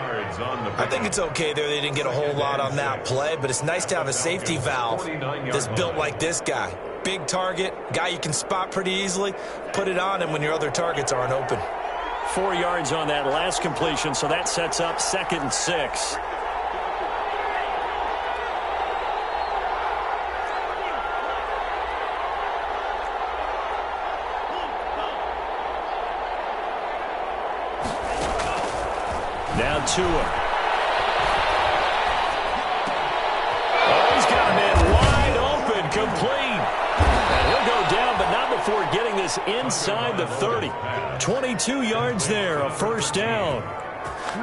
Speaker 5: I think it's okay there. They didn't get a whole lot on that play, but it's nice to have a safety valve that's built like this guy. Big target, guy you can spot pretty easily. Put it on him when your other targets aren't open.
Speaker 3: 4 yards on that last completion, so that sets up 2nd and 6. Now Tua. Oh, he's got him in wide open, complete. And he'll go down, but not before getting this inside the 30. 22 yards there, a 1st down.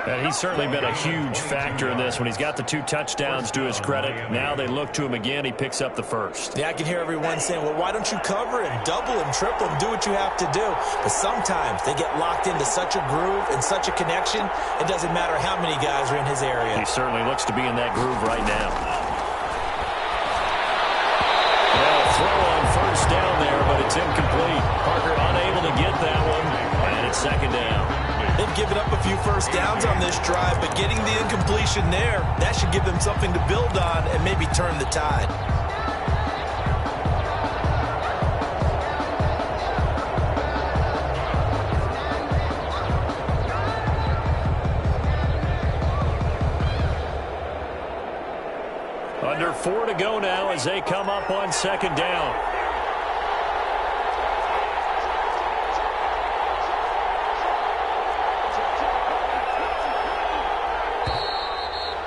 Speaker 3: And he's certainly been a huge factor in this when he's got the 2 touchdowns to his credit. Now they look to him again. He picks up the 1st.
Speaker 5: Yeah, I can hear everyone saying, well, why don't you cover him, double him, triple him, do what you have to do. But sometimes they get locked into such a groove and such a connection, it doesn't matter how many guys are in his area.
Speaker 3: He certainly looks to be in that groove right now. Well, throw on 1st down there, but it's incomplete. Parker unable to get that one, and it's 2nd down.
Speaker 5: They've given up a few 1st downs on this drive, but getting the incompletion there, that should give them something to build on and maybe turn the tide.
Speaker 3: Under 4 to go now as they come up on 2nd down.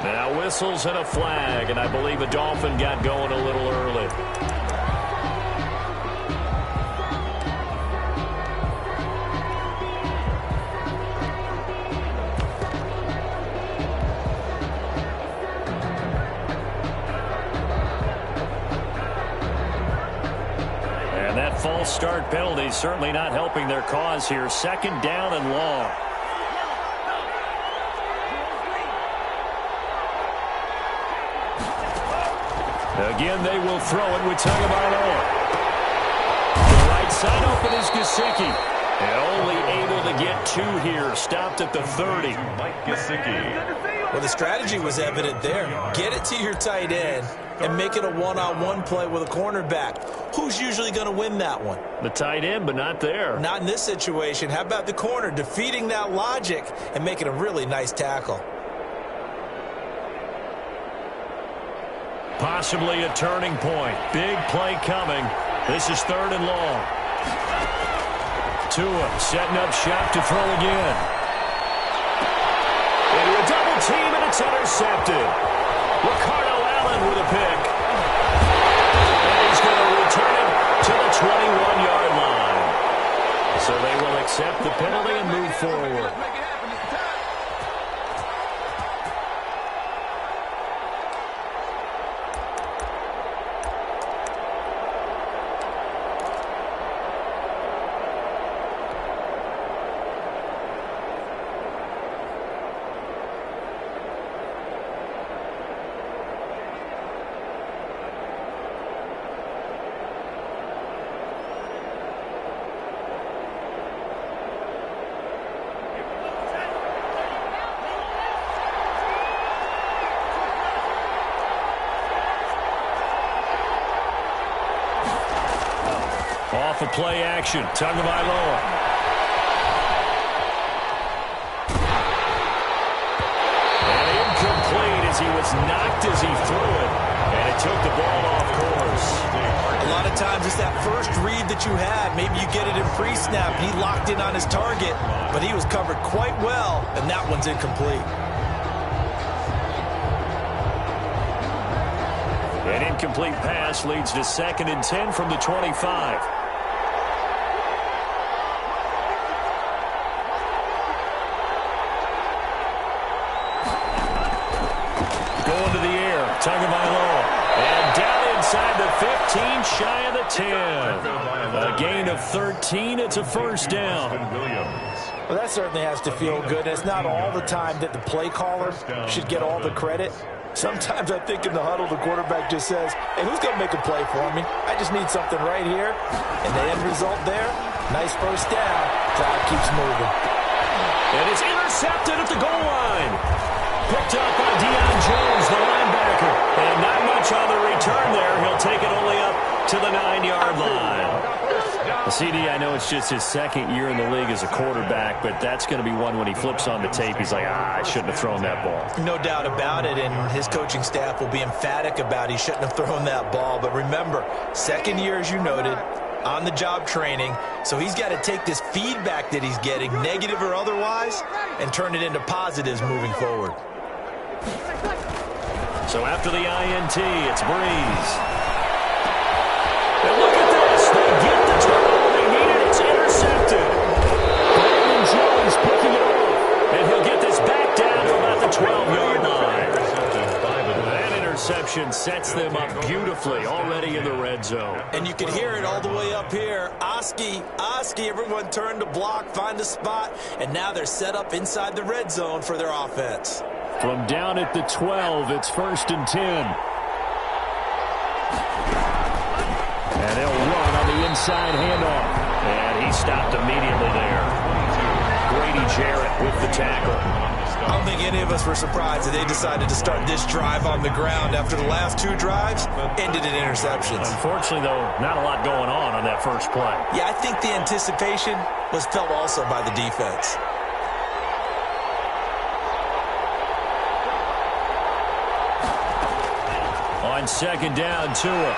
Speaker 3: Now whistles and a flag, and I believe a Dolphin got going a little early. And that false start penalty certainly not helping their cause here. 2nd down and long. Again, they will throw it with Tagovailoa. The right Side open is Gesicki. And only able to get 2 here. Stopped at the 30.
Speaker 4: Mike Gesicki.
Speaker 5: Well, the strategy was evident there. Get it to your tight end and make it a one-on-one play with a cornerback. Who's usually going to win that one?
Speaker 3: The tight end, but not there.
Speaker 5: Not in this situation. How about the corner defeating that logic and making a really nice tackle?
Speaker 3: Possibly a turning point. Big play coming. This is 3rd and long. Tua setting up shop to throw again. Into a double team, and it's intercepted. Ricardo Allen with a pick. And he's going to return it to the 21-yard line. So they will accept the penalty and move forward. Off of play action. Tagovailoa. And incomplete as he was knocked as he threw it. And it took the ball off course.
Speaker 5: A lot of times it's that first read that you had. Maybe you get it in pre-snap. He locked in on his target, but he was covered quite well, and that one's incomplete.
Speaker 3: An incomplete pass leads to 2nd and 10 from the 25. Going to the air, Tagovailoa. And down inside the 15, shy of the 10. A gain of 13, it's a 1st down.
Speaker 5: Well, that certainly has to feel good. It's not all the time that the play caller should get all the credit. Sometimes I think in the huddle, the quarterback just says, hey, who's going to make a play for me? I just need something right here. And the end result there, nice 1st down. Crowd keeps moving.
Speaker 3: And it's intercepted at the goal line. Picked up by Deion Jones, the linebacker. And not much on the return there. He'll take it only up to the 9-yard line. CD, I know it's just his 2nd year in the league as a quarterback, but that's going to be one when he flips on the tape. He's like, I shouldn't have thrown that ball.
Speaker 5: No doubt about it, and his coaching staff will be emphatic about he shouldn't have thrown that ball. But remember, 2nd year, as you noted, on-the-job training, so he's got to take this feedback that he's getting, negative or otherwise, and turn it into positives moving forward.
Speaker 3: So after the INT, it's Breeze. And look at this. They get the turnover they needed. It's intercepted. Brandon Jones picking it off. And he'll get this back down to about the 12-yard line. That interception sets them up beautifully already in the red zone.
Speaker 5: And you can hear it all the way up here. Oski, everyone turned to block, find a spot, and now they're set up inside the red zone for their offense.
Speaker 3: From down at the 12, it's 1st and 10. And they'll run on the inside handoff. And he stopped immediately there. Grady Jarrett with the tackle.
Speaker 5: I don't think any of us were surprised that they decided to start this drive on the ground after the last 2 drives ended in interceptions.
Speaker 3: Unfortunately, though, not a lot going on that first play.
Speaker 5: Yeah, I think the anticipation was felt also by the defense.
Speaker 3: On 2nd down, Tua.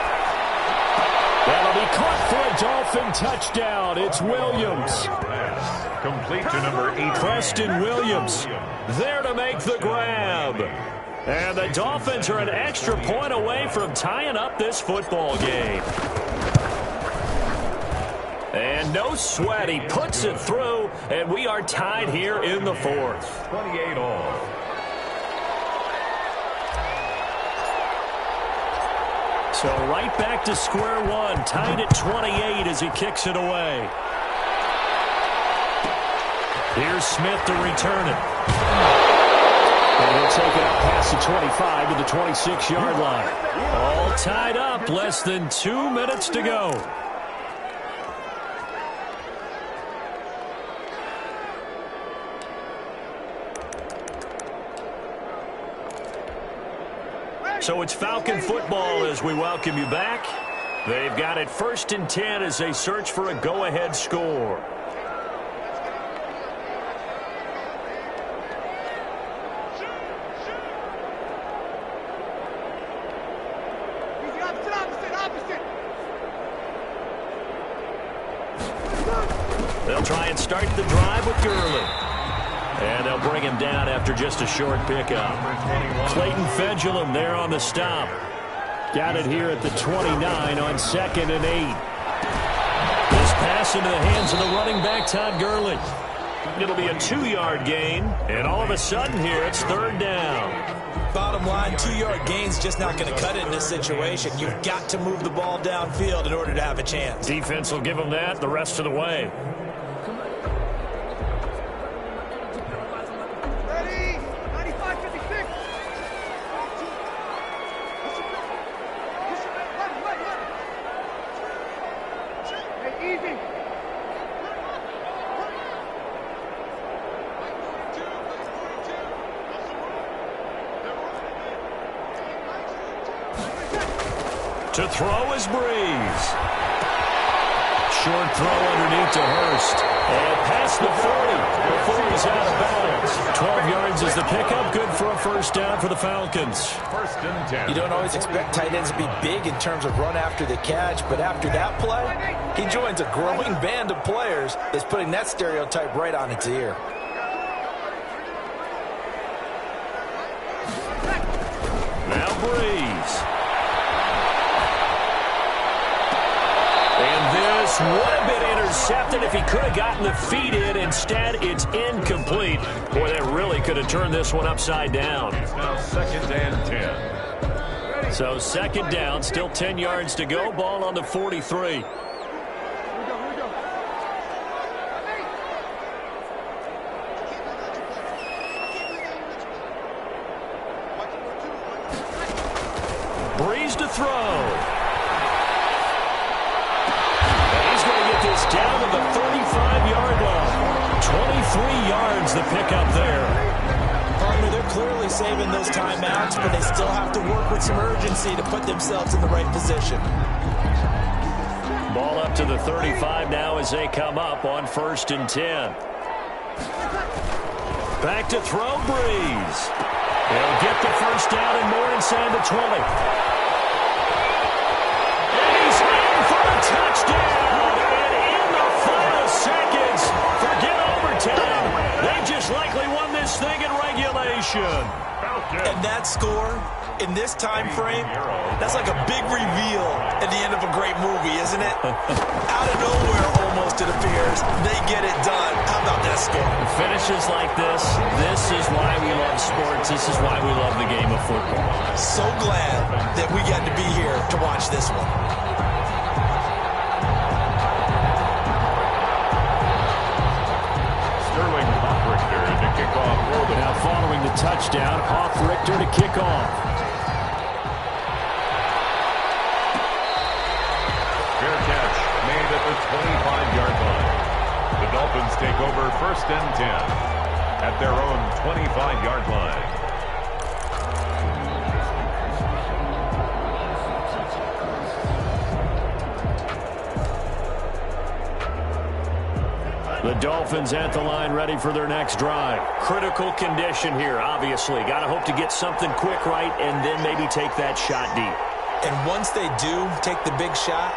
Speaker 3: That'll be caught for a Dolphin touchdown. It's Williams.
Speaker 4: Complete to number 8.
Speaker 3: Preston Williams there to make the grab. And the Dolphins are an extra point away from tying up this football game. And no sweat. He puts it through, and we are tied here in the 4th.
Speaker 4: 28 all.
Speaker 3: So right back to square one, tied at 28 as he kicks it away. Here's Smith to return it. And he'll take it up past the 25 to the 26-yard line. All tied up, less than 2 minutes to go. So it's Falcon football as we welcome you back. They've got it 1st and 10 as they search for a go-ahead score. They'll try and start the drive with Gurley. And they'll bring him down after just a short pickup. Clayton Fedulum there on the stop. Got it here at the 29 on 2nd and 8. This pass into the hands of the running back, Todd Gurley. It'll be a 2-yard gain, and all of a sudden here it's 3rd down.
Speaker 5: Bottom line, 2-yard gain's just not going to cut it in this situation. You've got to move the ball downfield in order to have a chance.
Speaker 3: Defense will give them that the rest of the way. To throw is Breeze. Short throw underneath to Hurst. And past the 40 before he's out of bounds. 12 yards is the pickup. Good for a 1st down for the Falcons.
Speaker 4: 1st and 10.
Speaker 5: You don't always expect tight ends to be big in terms of run after the catch, but after that play, he joins a growing band of players that's putting that stereotype right on its ear.
Speaker 3: Now Breeze. And this would have been intercepted if he could have gotten the feet in. Instead, it's incomplete. Boy, that really could have turned this one upside down.
Speaker 4: It's now 2nd and 10.
Speaker 3: So 2nd down, still 10 yards to go. Ball on the 43. Breeze to throw. This down to the 35-yard line. 23 yards the pickup there.
Speaker 5: Partner, they're clearly saving those timeouts, but they still have to work with some urgency to put themselves in the right position.
Speaker 3: Ball up to the 35 now as they come up on 1st and 10. Back to throw, Breeze. They'll get the 1st down and more inside the 20. And he's in for a touchdown. Seconds. Forget overtime. They just likely won this thing in regulation.
Speaker 5: And that score in this time frame, that's like a big reveal at the end of a great movie, isn't it? Out of nowhere, almost, it appears. They get it done. How about that score?
Speaker 3: Finishes like this is why we love sports. This is why we love the game of football.
Speaker 5: So glad that we got to be here to watch this one.
Speaker 3: Now following the touchdown, off Richter to kick off.
Speaker 4: Fair catch made at the 25-yard line. The Dolphins take over 1st and 10 at their own 25-yard line.
Speaker 3: The Dolphins at the line ready for their next drive. Critical condition here, obviously. Got to hope to get something quick right and then maybe take that shot deep.
Speaker 5: And once they do take the big shot,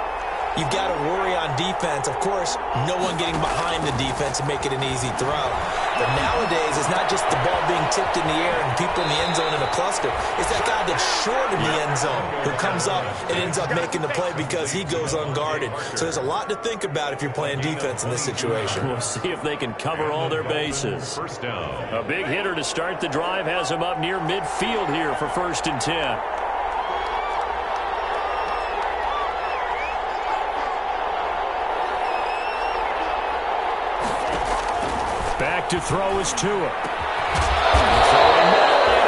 Speaker 5: you've got to worry on defense. Of course, no one getting behind the defense and make it an easy throw. But nowadays, it's not just the ball being tipped in the air and people in the end zone in a cluster. It's that guy that's short in the end zone who comes up and ends up making the play because he goes unguarded. So there's a lot to think about if you're playing defense in this situation.
Speaker 3: We'll see if they can cover all their bases.
Speaker 4: 1st down.
Speaker 3: A big hitter to start the drive has him up near midfield here for 1st and 10. Back to throw is Tua. And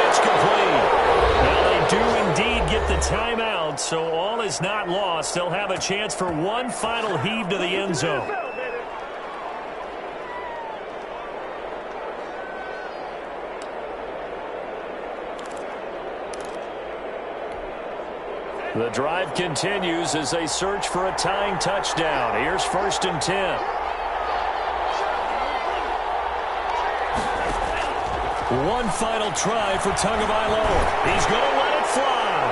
Speaker 3: it's complete. Well, they do indeed get the timeout, so all is not lost. They'll have a chance for one final heave to the end zone. The drive continues as they search for a tying touchdown. Here's 1st and 10. One final try for Tagovailoa. He's going to let it fly.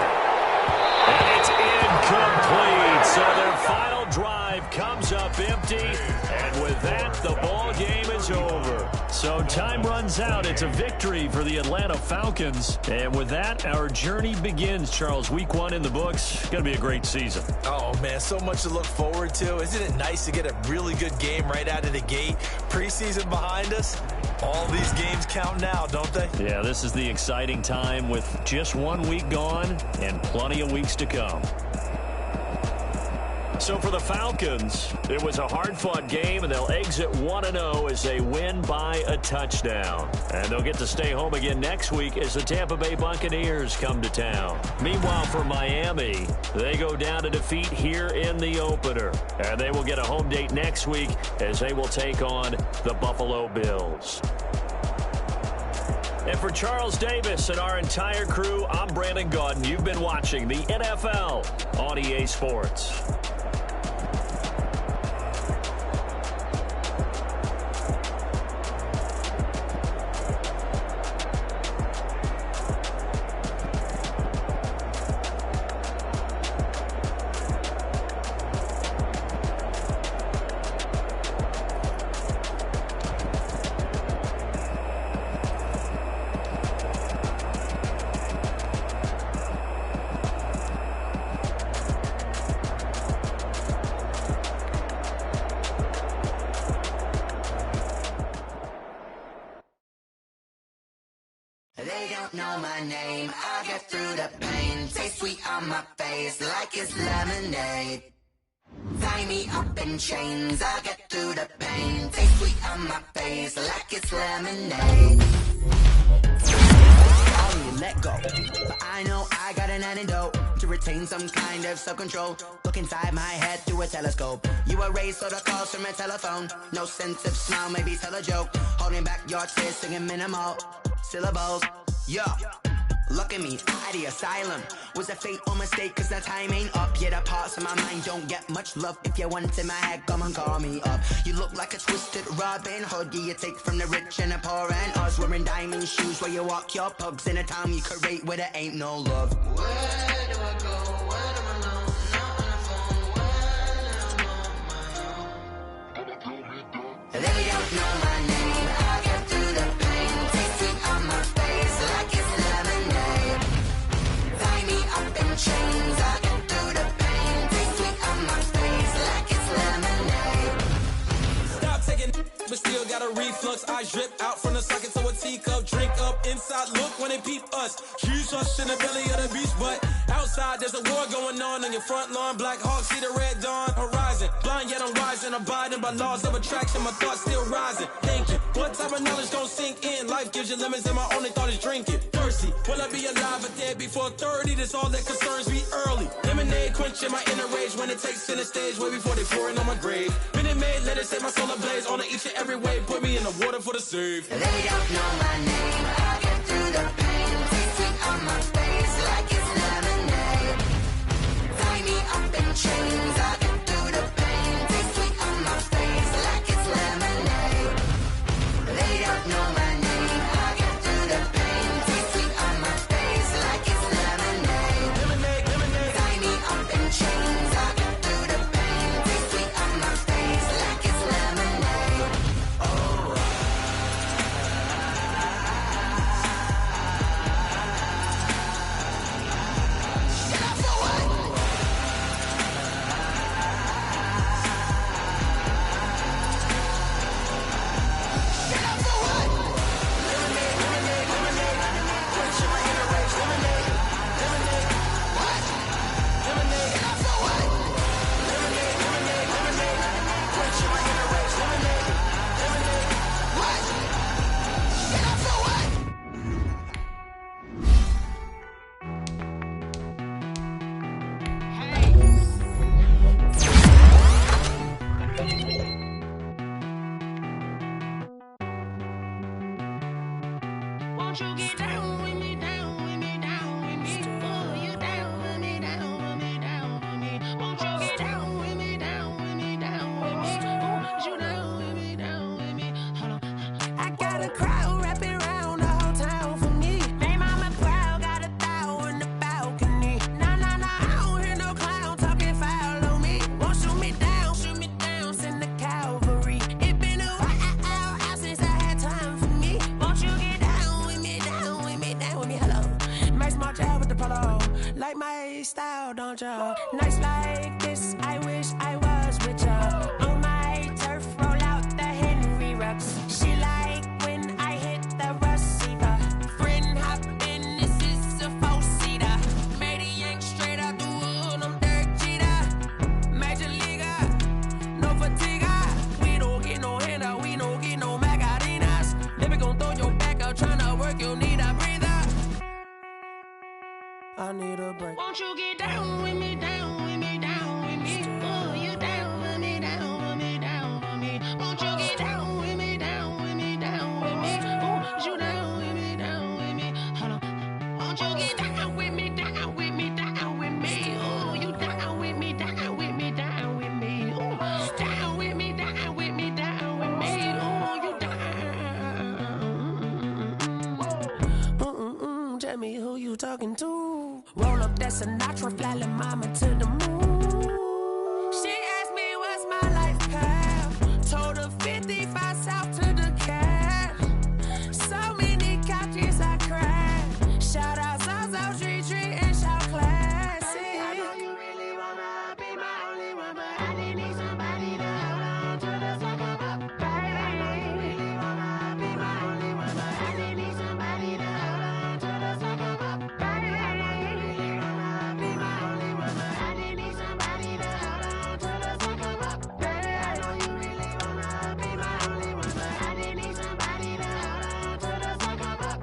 Speaker 3: And it's incomplete. So their final drive comes up empty. And with that, the ball game is over. So time runs out. It's a victory for the Atlanta Falcons. And with that, our journey begins, Charles. Week 1 in the books. Going to be a great season.
Speaker 5: Oh, man, so much to look forward to. Isn't it nice to get a really good game right out of the gate? Preseason behind us. All these games count now, don't they?
Speaker 3: Yeah, this is the exciting time with just 1 week gone and plenty of weeks to come. So for the Falcons, it was a hard-fought game, and they'll exit 1-0 as they win by a touchdown. And they'll get to stay home again next week as the Tampa Bay Buccaneers come to town. Meanwhile, for Miami, they go down to defeat here in the opener. And they will get a home date next week as they will take on the Buffalo Bills. And for Charles Davis and our entire crew, I'm Brandon Gaudin. You've been watching the NFL on EA Sports.
Speaker 6: They don't know my name, I get through the pain. Taste sweet on my face like it's lemonade. Tie me up in chains, I get through the pain. Taste sweet on my face like it's lemonade. I'll let go, but I know I got an antidote to retain some kind of self-control. Look inside my head through a telescope. You erase all the calls from a telephone. No sense of smile, maybe tell a joke. Holding back your tears, singing minimal syllables. Yeah, look at me, at the asylum. Was a fate or mistake, cause the time ain't up. Yeah, the parts of my mind don't get much love. If you want in my head, come and call me up. You look like a twisted Robin Hood. You take from the rich and the poor and us. Wearing diamond shoes where you walk your pugs. In a town you create where there ain't no love. Where do I go? Where am I alone? Not on the phone. When I'm on my own. They don't know my name. I get through the pain. Taste sweet on my face like it's lemonade. Tie me up in chains. I get through the pain. Taste sweet on my face like it's lemonade.
Speaker 1: Stop taking but still got a reflux. Eyes drip out from the socket to a teacup. Drink up inside, look when they peep us. Jesus in the belly of the beast, but outside there's a war going on your front lawn. Black Hawk, see the red dawn horizon. Blind yet I'm rising, abiding by laws of attraction. My thoughts still rising, thinking what type of knowledge don't sink in. Life gives you lemons and my only thought is drinking. Thirsty, will I be alive or dead before 30? That's all that concerns me early. Lemonade quenching my inner rage when it takes center stage way before they pour it on my grave. Minute Maid, let it set my soul ablaze on each and every way. Put me in the water for the save.
Speaker 6: They don't know my name. I get through the pain. Taste sweet on my face like it's lemonade. Tie me up in chains. I get through the pain. Taste sweet on my face like it's lemonade. They don't know my name. I get through the pain. Taste sweet on my face like it's lemonade.
Speaker 1: Lemonade, lemonade.
Speaker 6: Tie me up in chains. I get through the pain. Taste sweet on my face like it's lemonade. Oh. Shut up for what?
Speaker 7: style, don't ya? Nights like this, I wish I was with ya. On my turf, roll out the Henry rocks. She like when I hit the receiver. Friend hop in, this is a four-seater. Made a yank straight out the wood, I'm Derek Jeter. Major leaguer, no fatigue. We don't get no handout, we don't get no Macarinas. Never gon' throw your back out, tryna work, you need a breather. I need a break.
Speaker 2: Won't you get down with me, down with me, down with me? Oh, you down with me, down with me, down with me. Won't you get down with me, down with me, down with me? Oh, you down with me, down with me. Hold on. Won't you get down with me, down with me, down with me? Oh, you down with me, down with me, down with me. Oh, down with me, down with me, down with me. Oh, you down.
Speaker 7: Tell me who you talking to. Roll up that Sinatra, fly la mama to the moon. She asked me what's my life path. Told her 55 south to the cab. So many couches I cried. Shout out South Street and shout classic.
Speaker 2: I know you really wanna be my only one, but I didn't need somebody to hold on to the second up. Baby, I know you really wanna be my only one, but I didn't need somebody to hold on to the second up. Baby, I know you really wanna be my only one, but I didn't need somebody to hold on to the second up. Baby, I know you really wanna be my only one, but I didn't need somebody to hold on to the second up.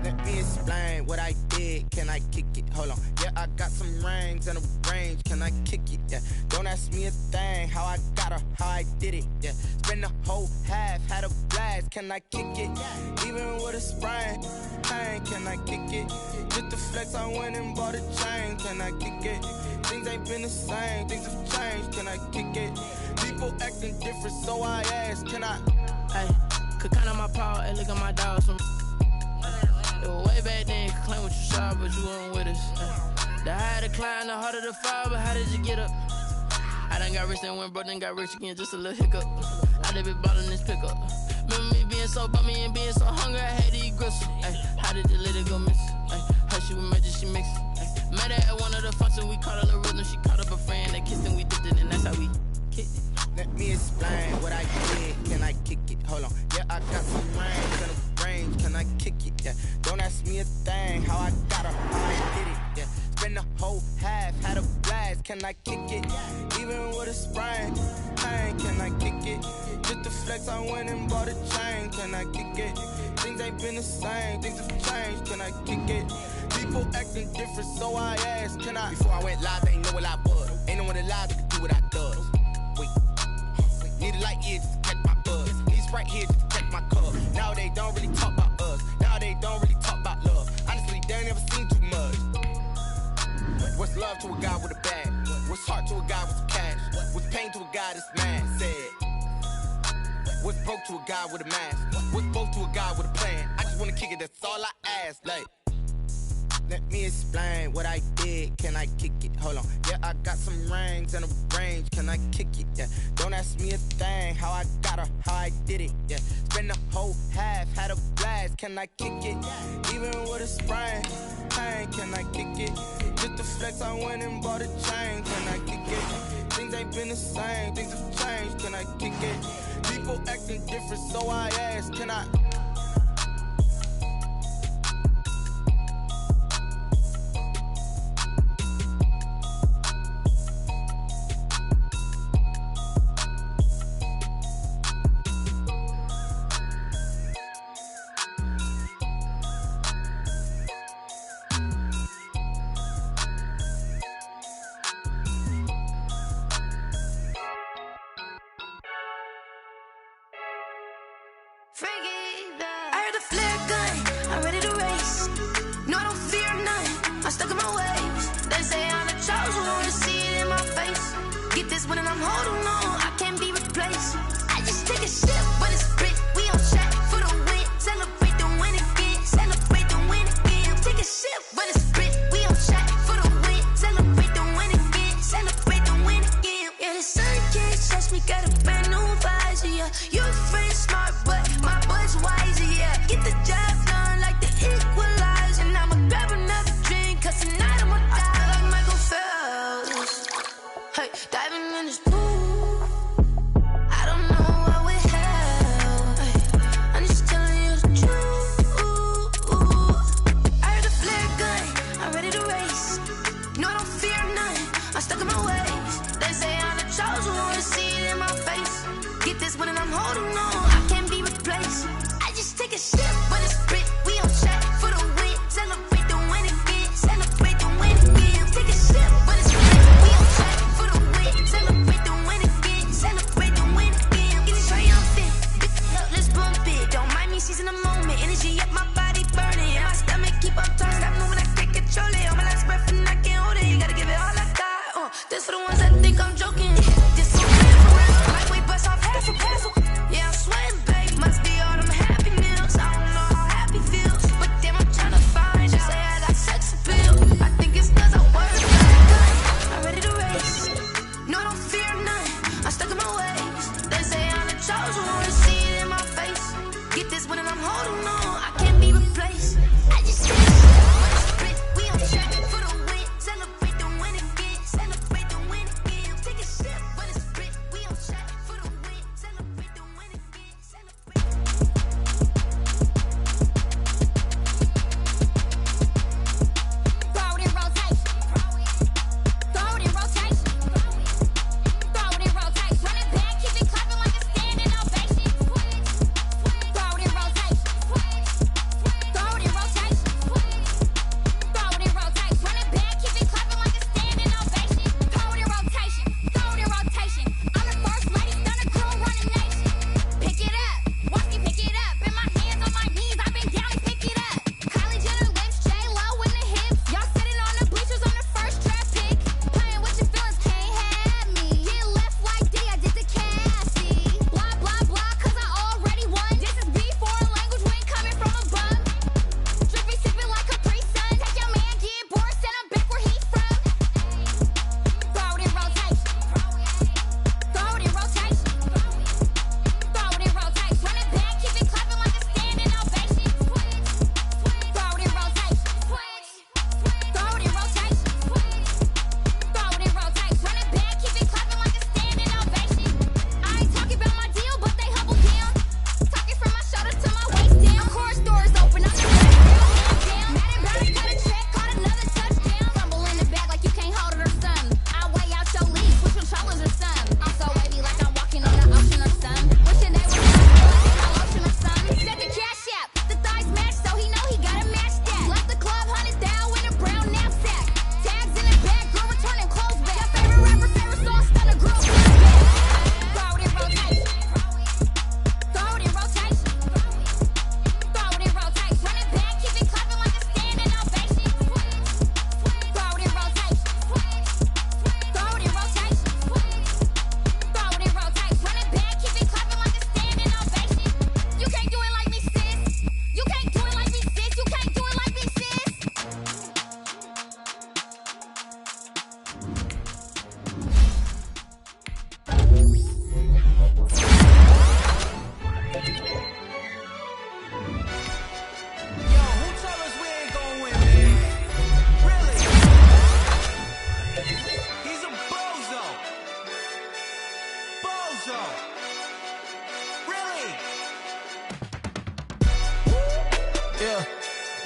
Speaker 8: Let me explain what I did. Can I kick it? Hold on. Yeah, I got some rings and a range. Can I kick it? Yeah. Don't ask me a thing. How I got her, how I did it. Yeah. Spend the whole half, had a blast. Can I kick it? Even with a sprain. Pain, can I kick it? Just the flex, I went and bought a chain. Can I kick it? Things ain't been the same. Things have changed. Can I kick it? People acting different, so I ask. Can I?
Speaker 7: Hey, could count on my paw and look at my dogs from. It was way back then, could claim what you saw, but you weren't with us. The higher the climb, the harder the fall, but how did you get up? I done got rich and went broke, then got rich again, just a little hiccup. I done been ballin' this pickup. Remember me being so bummy and being so hungry, I had to eat gristle. Ay, how did the lady go miss? Ay, how she was magic, she mixed. Met her at one of the functions, we caught her the rhythm, she caught up a friend, they kissed and we dipped it, and that's how we kicked it.
Speaker 8: Let me explain what I did. Can I kick it? Hold on. Yeah, I got some rings and a range. Can I kick it? Yeah. Don't ask me a thing. How I got her, how I did it. Yeah. Spend the whole half, had a blast. Can I kick it? Even with a sprain. Pain, can I kick it? Just the flex, I went and bought a chain. Can I kick it? Things ain't been the same. Things have changed. Can I kick it? People acting different, so I asked. Can I? Before I went live, they ain't know what I was. Ain't no one alive that could do what I does. Wait. Need a light here just to catch my buzz. Need Sprite here just to catch my cup. Now they don't really talk about us. Now they don't really talk about love. Honestly, they ain't never seen too much. What's love to a guy with a bag? What's heart to a guy with some cash? What's pain to a guy that's mad? Said. What's broke to a guy with a mask? What's both to a guy with a plan? I just wanna kick it, that's all I ask. Like, let me explain what I did. Can I kick it? Hold on. Yeah, I got some rings and a range. Can I kick it? Yeah. Don't ask me a thing. How I got her, how I did it. Yeah. Spend the whole half, had a blast. Can I kick it? Even with a sprain, pain. Can I kick it? Just to flex, I went and bought a chain. Can I kick it? Things ain't been the same. Things have changed. Can I kick it? People acting different, so I ask. Can I?
Speaker 2: I heard a flare gun, I'm ready to race. No, I don't fear none, I'm stuck in my ways. They say I'm the chosen one, see it in my face. Get this one and I'm holding on, I can't be replaced. I just take a sip, but it's split, we on track for the win. Celebrate the win again, celebrate the win again. Take a sip, but it's split, we on track for the win. Celebrate the win again, celebrate the win again. Yeah, the sun can't touch me, got a brand new visor, yeah. Your friend smart, but my bud's wiser, yeah. Get the job done like the equalizer. And I'ma grab another drink, cause tonight I'ma die like Michael Phelps. Hey, diving in this pool, I don't know what we have. Hey, I'm just telling you the truth. I heard a flare gun, I'm ready to race. No, I don't fear none, I'm stuck in my ways. They say I'm the chosen one, see it in my face. Get this one and I'm holding on, I can't be replaced. I just take a sip, but it's split, we on track for the win. Celebrate the win again, celebrate the win again. Take a sip, but it's split, we on track for the win. Celebrate the win again, celebrate the win again. Get it triumphant, up, let's bump it. Don't mind me seizing the moment, energy up my body burning. And my stomach keep up tight, stop moving, I can't control it. On my last breath and I can't hold it, you gotta give it all I got. This for the ones that think I'm joking. This so real, lightweight bust off half a. Yeah, I'm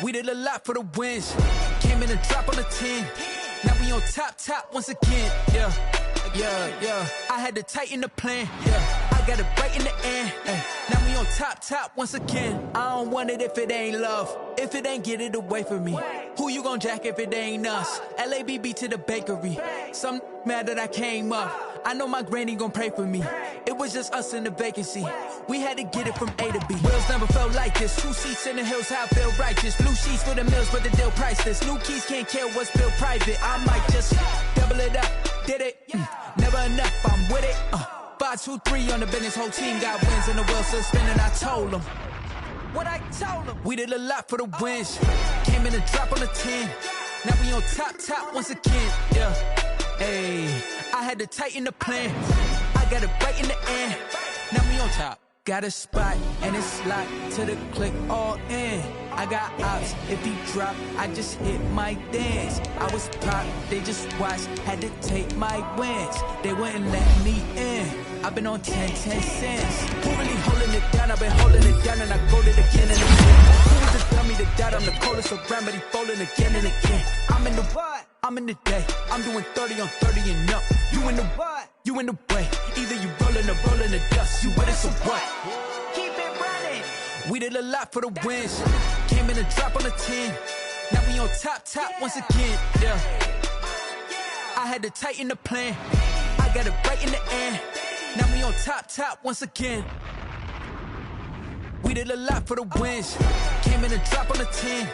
Speaker 1: We did a lot for the wins. Came in a drop on the 10. Now we on top once again. Yeah. I had to tighten the plan. Yeah. I got it right in the end. Now we on top once again. I don't want it if it ain't love. If it ain't, get it away from me. Who you gon' jack if it ain't us? LABB to the bakery. Some mad that I came up. I know my granny gon' pray for me. It was just us in the vacancy. We had to get it from A to B. Wheels never felt like this. 2 seats in the hills, how I feel righteous. Blue sheets for the mills, but the deal priceless. New keys can't kill what's built private. I might just double it up. Did it? Never enough, I'm with it. 5, 2, 3 on the business. Whole team got wins and the wheels still spinning. I told them what I told them. We did a lot for the wins. Came in a drop on the 10. Now we on top once again. Yeah. Hey, I had to tighten the plan. I got it right in the end. Now we on top. Got a spot and it's locked to the click all in. I got ops, if he drop, I just hit my dance. I was pop, they just watched, had to take my wins. They wouldn't let me in. I've been on 10 cents. Who really holding it down? I've been holding it down and I go it again and again. Who was the dummy to doubt? I'm the coldest around, but he folding again and again. I'm in the what? I'm in the day. I'm doing 30 on 30 and up. You in the what? You in the way. Either you rolling or rolling the dust. You with it, so what? Keep it running. We did a lot for the wins. Came in a drop on the 10. Now we on top once again. Yeah. I had to tighten the plan. I got it right in the end. Now we on top once again. We did a lot for the wins. Came in a drop on the 10.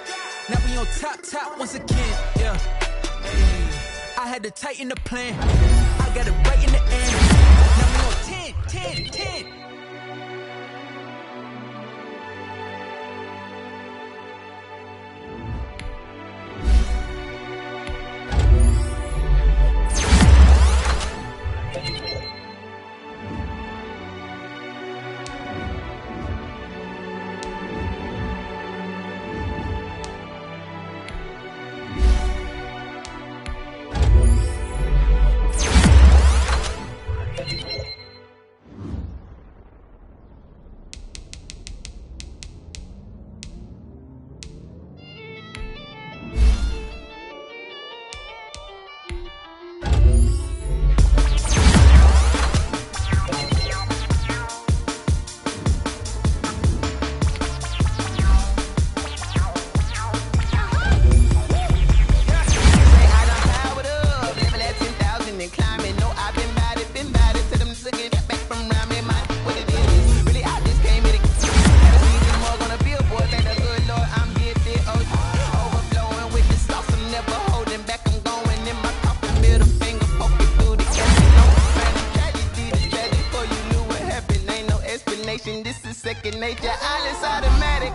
Speaker 1: Now we on top once again. Yeah. I had to tighten the plan. I got it right in the end. Now we on 10.
Speaker 8: This is second nature. All is automatic.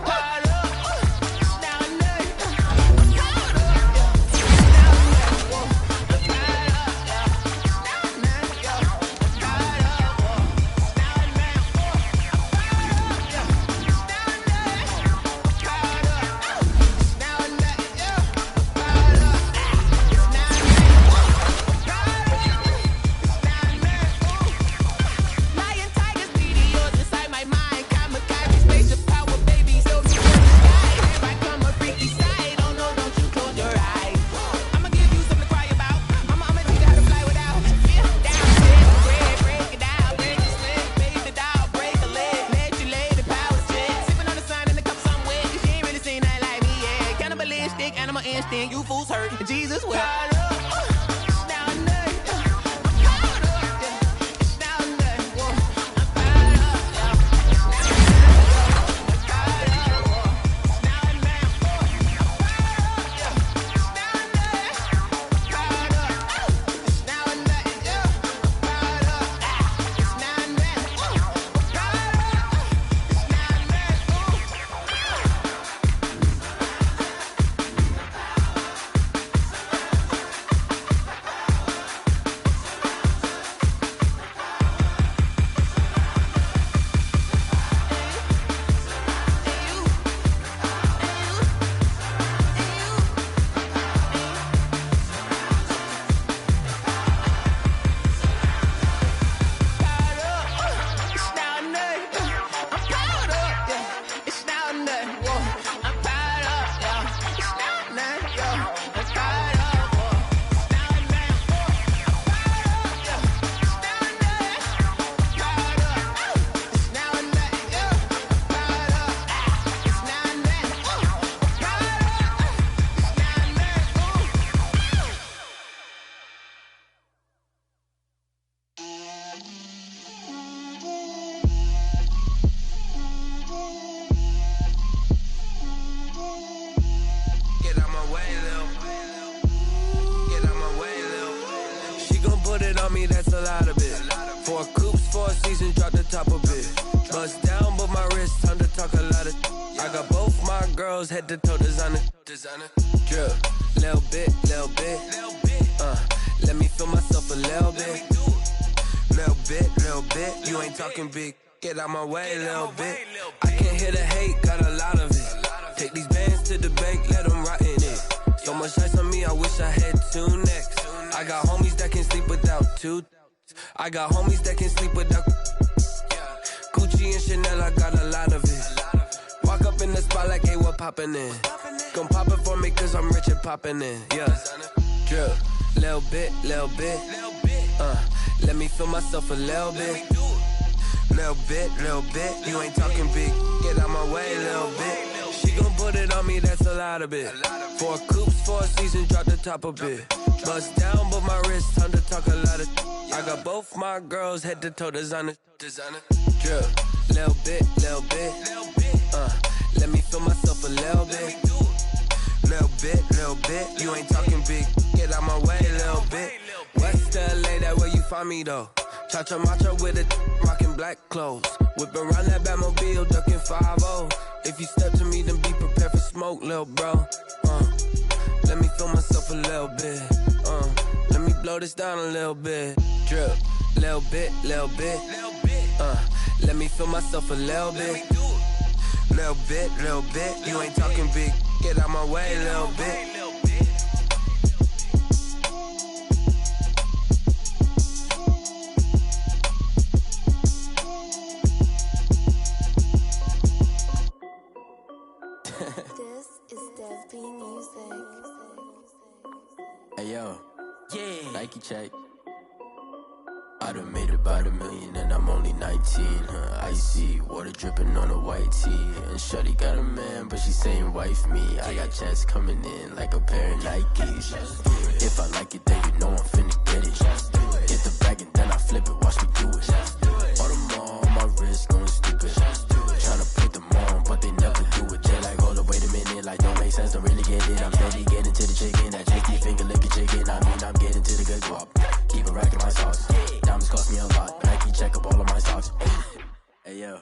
Speaker 9: me, that's a lot of it. 4 coops, 4 seasons, drop the top a bit. Bust down, but my wrist, time to talk a lot of. I got both my girls head to toe designer. Drip, little bit. Let me feel myself a little bit. Little bit. You ain't talking big. Get out my way, little bit. I can't hear the hate, got a lot of it. Take these bands to the bank, let them rot in it. So much ice on me, I wish I had 2 necks. I got homies that can sleep without 2. I got homies that can sleep without. Gucci and Chanel, I got a lot of it. Walk up in the spot like, hey, what poppin' in? Gon' pop it for me, cause I'm rich and poppin' in. Yeah. Drip, little bit. Let me feel myself a little bit. Little bit. You ain't talking big. Get out my way, little bit. She gon' put it on me, that's a lot of it. 4 coops, 4 seasons, drop the top a bit. Bust down, but my wrist, time to talk a lot of. I got both my girls head to toe designer. Drip, little bit. Let me feel myself a little bit. Little bit. You ain't talking big. Get out my way, little bit. West LA, that where you find me though. Cha-cha matcha with a rockin' black clothes. Whip around that Batmobile, ducking 5-0. If you step to me, then be prepared for smoke, lil' bro. Let me feel myself a little bit. Let me blow this down a little bit. Drip, little bit. Let me feel myself a little bit. Little bit. You ain't talking big. Get out my way, little bit.
Speaker 10: This is Dev B Music.
Speaker 11: Hey yo, Nike check. I done made about $1 million and I'm only 19. Icy water dripping on a white tee. And shawty got a man, but she saying wife me. I got checks coming in like a pair of Nikes. If I like it, then you know I'm finna get it. Hit the bag and then I flip it, watch me do it. All them on my wrist going stupid. Tryna put them on, but they never do it. They like, hold up, wait a minute, like don't make sense, don't really get it. I'm steady getting to the chicken, that JT finger licking chicken. I mean, I'm getting to the good guap. Keep it racking my sauce. Diamonds cost me a lot. Nike check up all of my socks. Hey yo,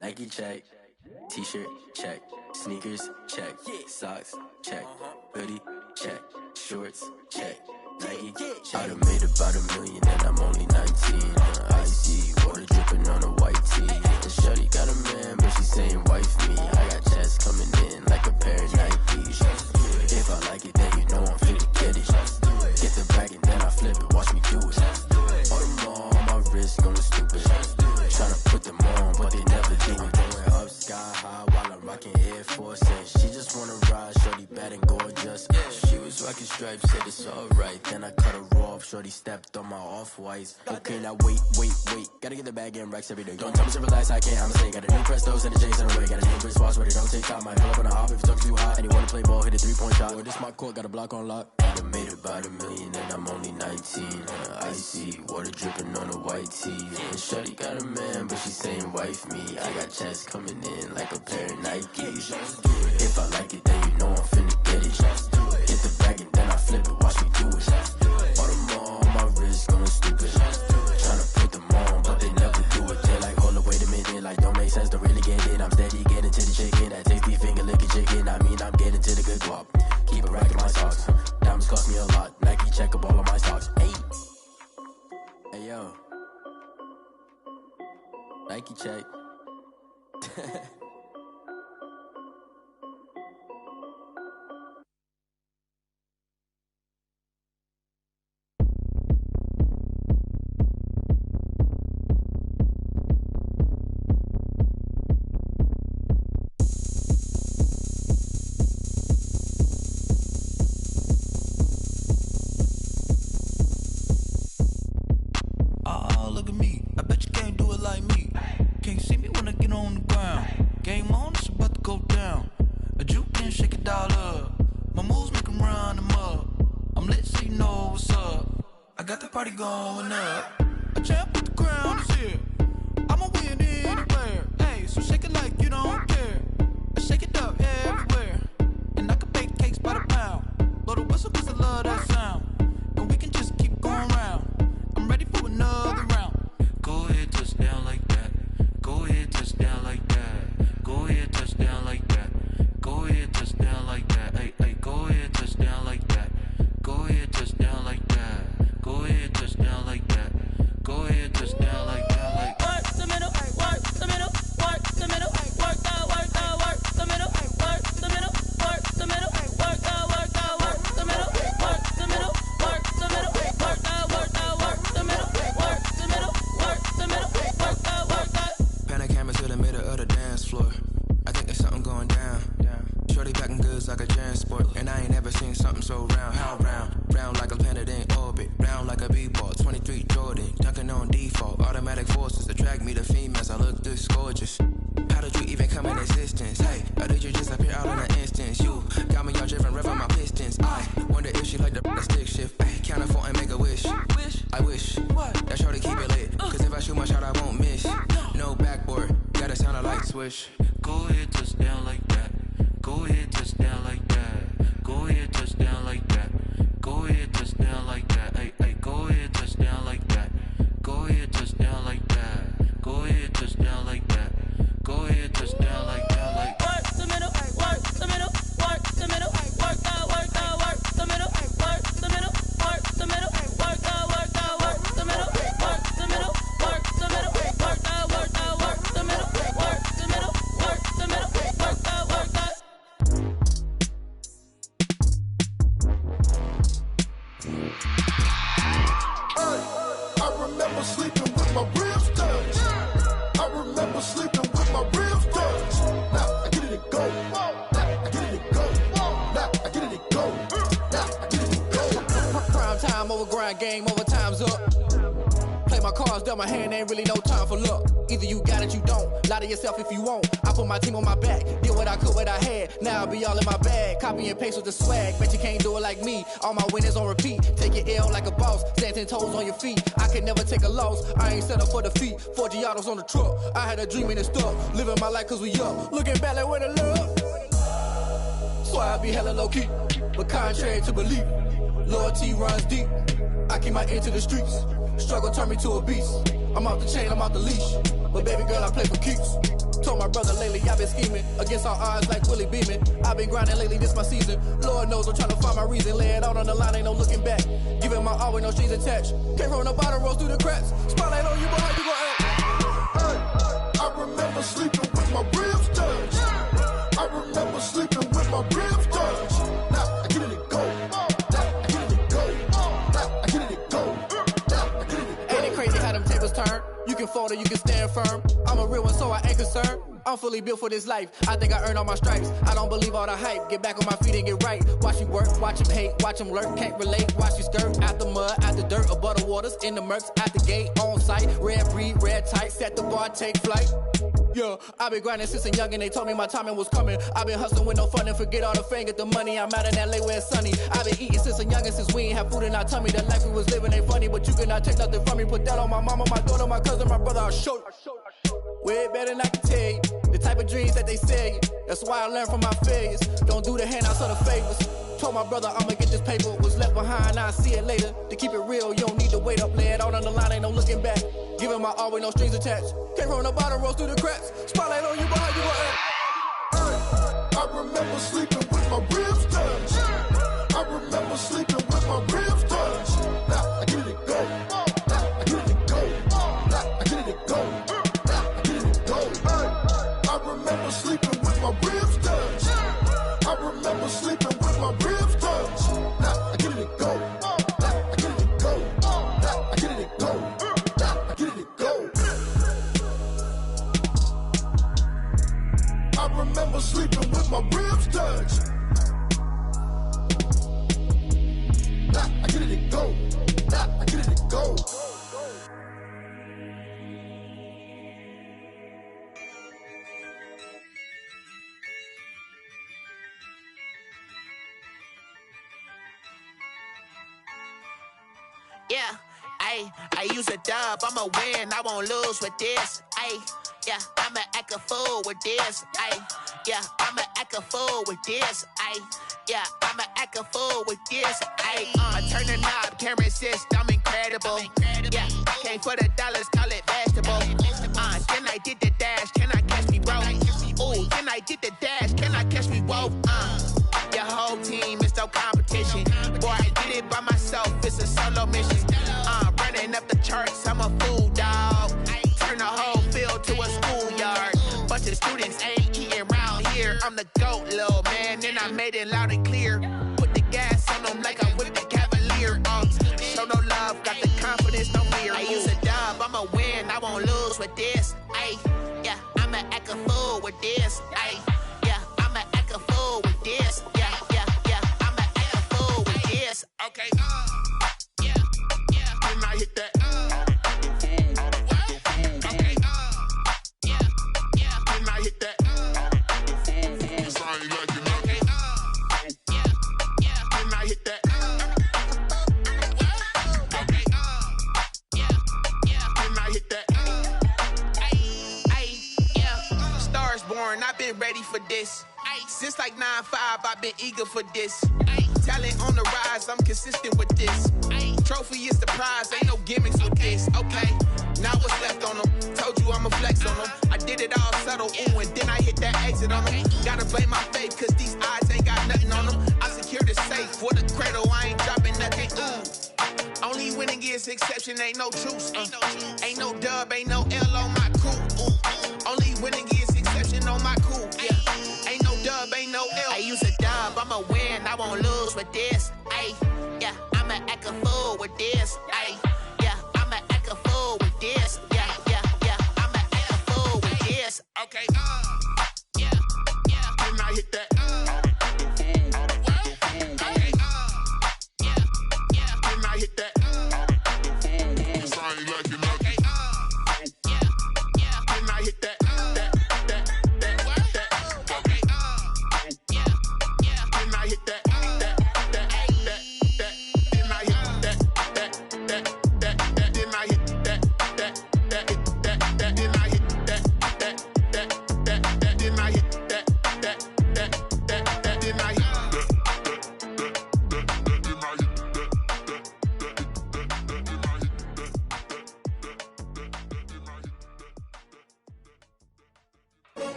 Speaker 11: Nike check. T-shirt check. Sneakers check. Socks check. Hoodie check. Shorts check. Nike check. I done made about $1 million and I'm only 19. Icy water dripping on a white tee. And shawty got a man, but she saying wife me. I got checks coming in like a pair of Nikes. If I like it, then you know I'm finna get it. Get the bag and then I flip it, watch me do it. All them on my wrist going stupid. Tryna put them on, but they never do it. Going up sky high while I'm rocking Air Force. And she just wanna ride, shorty bad and gorgeous. She was rocking stripes, said it's alright. Then I cut her off, shorty stepped on my off-whites. Okay, now wait. Gotta get the bag and racks every day. Don't tell me to relax, I can't, I'm a snake. Got a new Prestos and a Jason away. Got a new wristwatch where they don't take time. Might pull up on a hop if it's talking too hot. And you wanna play ball, hit a 3-point shot. Well, this my court, got a block on lock. I done made about $1 million and I'm only 19. Icy water dripping on a white tee. And shawty got a man, but she saying wife me. I got checks coming in like a pair of Nikes. If I like it, then you know I'm finna get it. Hit the bag and then I flip it, watch me do it. All them on my wrist going stupid. Tryna put them on, but they never do it. They like, hold up, wait a minute, like don't make sense, don't really get it. I'm steady getting to the chicken, that tasty finger licking chicken. I mean, I'm getting to the good guap. Keep it racking my socks. Diamonds cost me a lot. Nike check up all of my socks. Hey yo, Nike check.
Speaker 12: Look at me, I bet you can't do it like me. Can't see me when I get on the ground. Game on, it's about to go down. A juke and shake it all up. My moves make them run them up. I'm lit so you know what's up. I got the party going up. A champ with the crown is here. I'ma win anywhere. Hey, so shake it like you don't care. I shake it up everywhere. And I can bake cakes by the pound. Blow the whistle cause I love that sound. And we can just keep going round. I'm ready
Speaker 9: was gorgeous. How did you even come in existence? Hey, or did you just appear out in an instance? You got me all driven, revving my pistons. I wonder if she like the stick shift. Ay, count it 4 and make a wish. I wish that shorty keep it lit. Cause if I shoot my shot, I won't miss. No backboard, gotta sound a light switch.
Speaker 12: Go ahead, touch down like that. Go ahead, touch down like that. Go ahead, touch down like that. Go ahead, touch down like that. Ay, ay, go ahead, touch down like that. Go ahead, touch down like that. Go ahead, touch down like that. Go ahead, touch down like that. Like
Speaker 7: work the middle, work the middle, work the middle, work the middle, work the middle, work the middle, work the middle, work the middle, work the middle, work the middle, work the middle, work the middle, work the.
Speaker 13: I remember sleeping with my ribs touched. I remember sleeping with my ribs touched. Now I get it and go. Now I get it and go. Now I get it and go. Now I get it and go.
Speaker 7: Prime time over grind game, over time's up. Play my cards, dealt my hand, ain't really no time for luck. Either you got it, you don't. Lie to yourself if you won't. I put my team on my back, did what I could, what I had. Now I'll be all in my bag, copy and paste with the swag. Bet you can't do it like me. All my winners on repeat. Take your L like a boss, stand 10 toes on your feet. I can never take a loss. I ain't set up for defeat. 4 Giottos on the truck. I had a dream and it stuck. Living my life cause we up. Looking back like where the love. So I be hella low key, but contrary to belief, loyalty runs deep. I keep my ear to the streets. Struggle turned me to a beast. I'm off the chain, I'm off the leash. But baby girl, I play for keeps. Told my brother lately, I've been scheming against all odds like Willie Beeman. I've been grinding lately, this my season. Lord knows I'm trying to find my reason. Lay it out on the line, ain't no looking back. Giving my all with no strings attached. Came from the bottom, rose through the cracks. Spotlight on you, but how you gon' act?
Speaker 13: Hey, I remember sleeping with my ribs touched. I remember sleeping with my ribs touched. Now I get it and go. Now I get it and go. Now I get it and go. Now I get it and go.
Speaker 7: Ain't it crazy how them tables turn? You can fold or you can stand firm. I'm a real one, so I ain't concerned. I'm fully built for this life. I think I earned all my stripes. I don't believe all the hype. Get back on my feet and get right. Watch me work, watch him hate, watch him lurk. Can't relate, watch you skirt. Out the mud, out the dirt, above the waters, in the murks, out the gate, on site. Red breed, red tight, set the bar, take flight. Yeah, I been grinding since a youngin', they told me my timing was coming. I been hustling with no fun and forget all the fame, get the money. I'm out in LA where it's sunny. I been eating since a youngin', since we ain't have food in our tummy. The life we was living ain't funny, but you cannot take nothing from me. Put that on my mama, my daughter, my cousin, my brother, I'll show you. Way better than I can tell you. The type of dreams that they sell you. That's why I learned from my failures. Don't do the handouts or the favors. Told my brother I'ma get this paper. Was left behind, I'll see it later. To keep it real, you don't need to wait up. Lay it out on the line, ain't no looking back. Giving my all with no strings attached. Came from the bottom, rose through the cracks. Spotlight on you, but how you gon' act?
Speaker 13: I remember sleeping with my ribs touched. I remember sleeping with my ribs touched. Now I get it and go. Now I get it and go. Now I get it and go. Now I get it and go. I remember sleeping with my ribs touched. I remember sleeping with my ribs touched. Now I get it and go. Now I get it and go. Now I get it and go. Now I get it and go. I remember sleeping with my ribs touched. Now I get it and go. Now I get it and go.
Speaker 8: Yeah, I use a dub, I'ma win, I won't lose with this. Yeah, I'ma act a fool with this. Yeah, I'ma act a fool with this. Yeah, I'ma act a fool with this. I turn the knob, camera assist, I'm incredible. Yeah, came for the dollars, call it vegetable. Then I did the dash, can I catch me, bro? Ooh, then I did the dash, can I catch me, whoa? Your whole team is no competition. Boy, I did it by myself, it's a solo mission. Running up the charts, I'm a fool, dog. Turn the whole field to a schoolyard. Bunch of students ain't eating round here. I'm the GOAT, little man, and I made it loud and clear. Put the gas on them like I'm with the Cavalier. Show no love, got the confidence, no fear. I use a dub, I'ma win, I won't lose with this. Yeah, I'ma act a fool with this. Yeah, I'ma act a fool with this. Yeah, I'ma act a fool with this. Okay, yeah, can I hit that? Okay, yeah, foreign, I've been ready for this. Since like 9-5, I've been eager for this. Talent on the rise, I'm consistent with this. Trophy is the prize, ain't no gimmicks with this. Okay, now what's left on them? Told you I'ma flex on them. I did it all subtle, ooh, and then I hit that exit on them. Gotta blame my faith, cause these eyes ain't got nothing on them. I secure the safe for the cradle, I ain't dropping nothing, ooh. Only winning is exception, ain't no truce. Ain't no dub, ain't no L on my crew. Ooh. Only winning is exception on my crew. Yeah, ain't no dub, ain't no L. I use a dub, I'ma win, I won't lose with this. Ay, yeah, I'ma act a fool with this. Ay, yeah, I'ma act a fool with this. Yeah, yeah, yeah, I'ma act a fool with this. Okay, yeah, yeah. Then I hit that.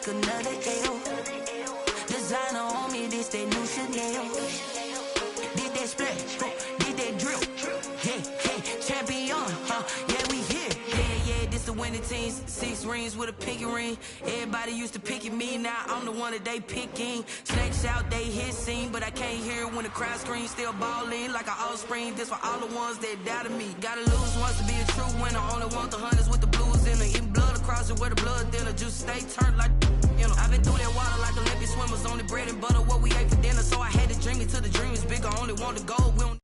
Speaker 14: Another L. Designer on me, this that new Chanel. Did that splash, did that drill. Yeah, champion, yeah, we here. Yeah, this the winning team. 6 rings with a pinky ring. Everybody used to pick at me, now I'm the one that they picking. Snakes out, they hit scene, but I can't hear it when the crowd screams. Still balling like an offspring. This for all the ones that doubted me. Gotta lose once to be a true winner. Only want the hunters with the blues in it. Eating blood across it where the blood thinner. Juice stay turned like, you know. I've been through that water like Olympic swimmers. Only bread and butter what we ate for dinner. So I had to dream it till the dream is bigger. Only want the gold. We don't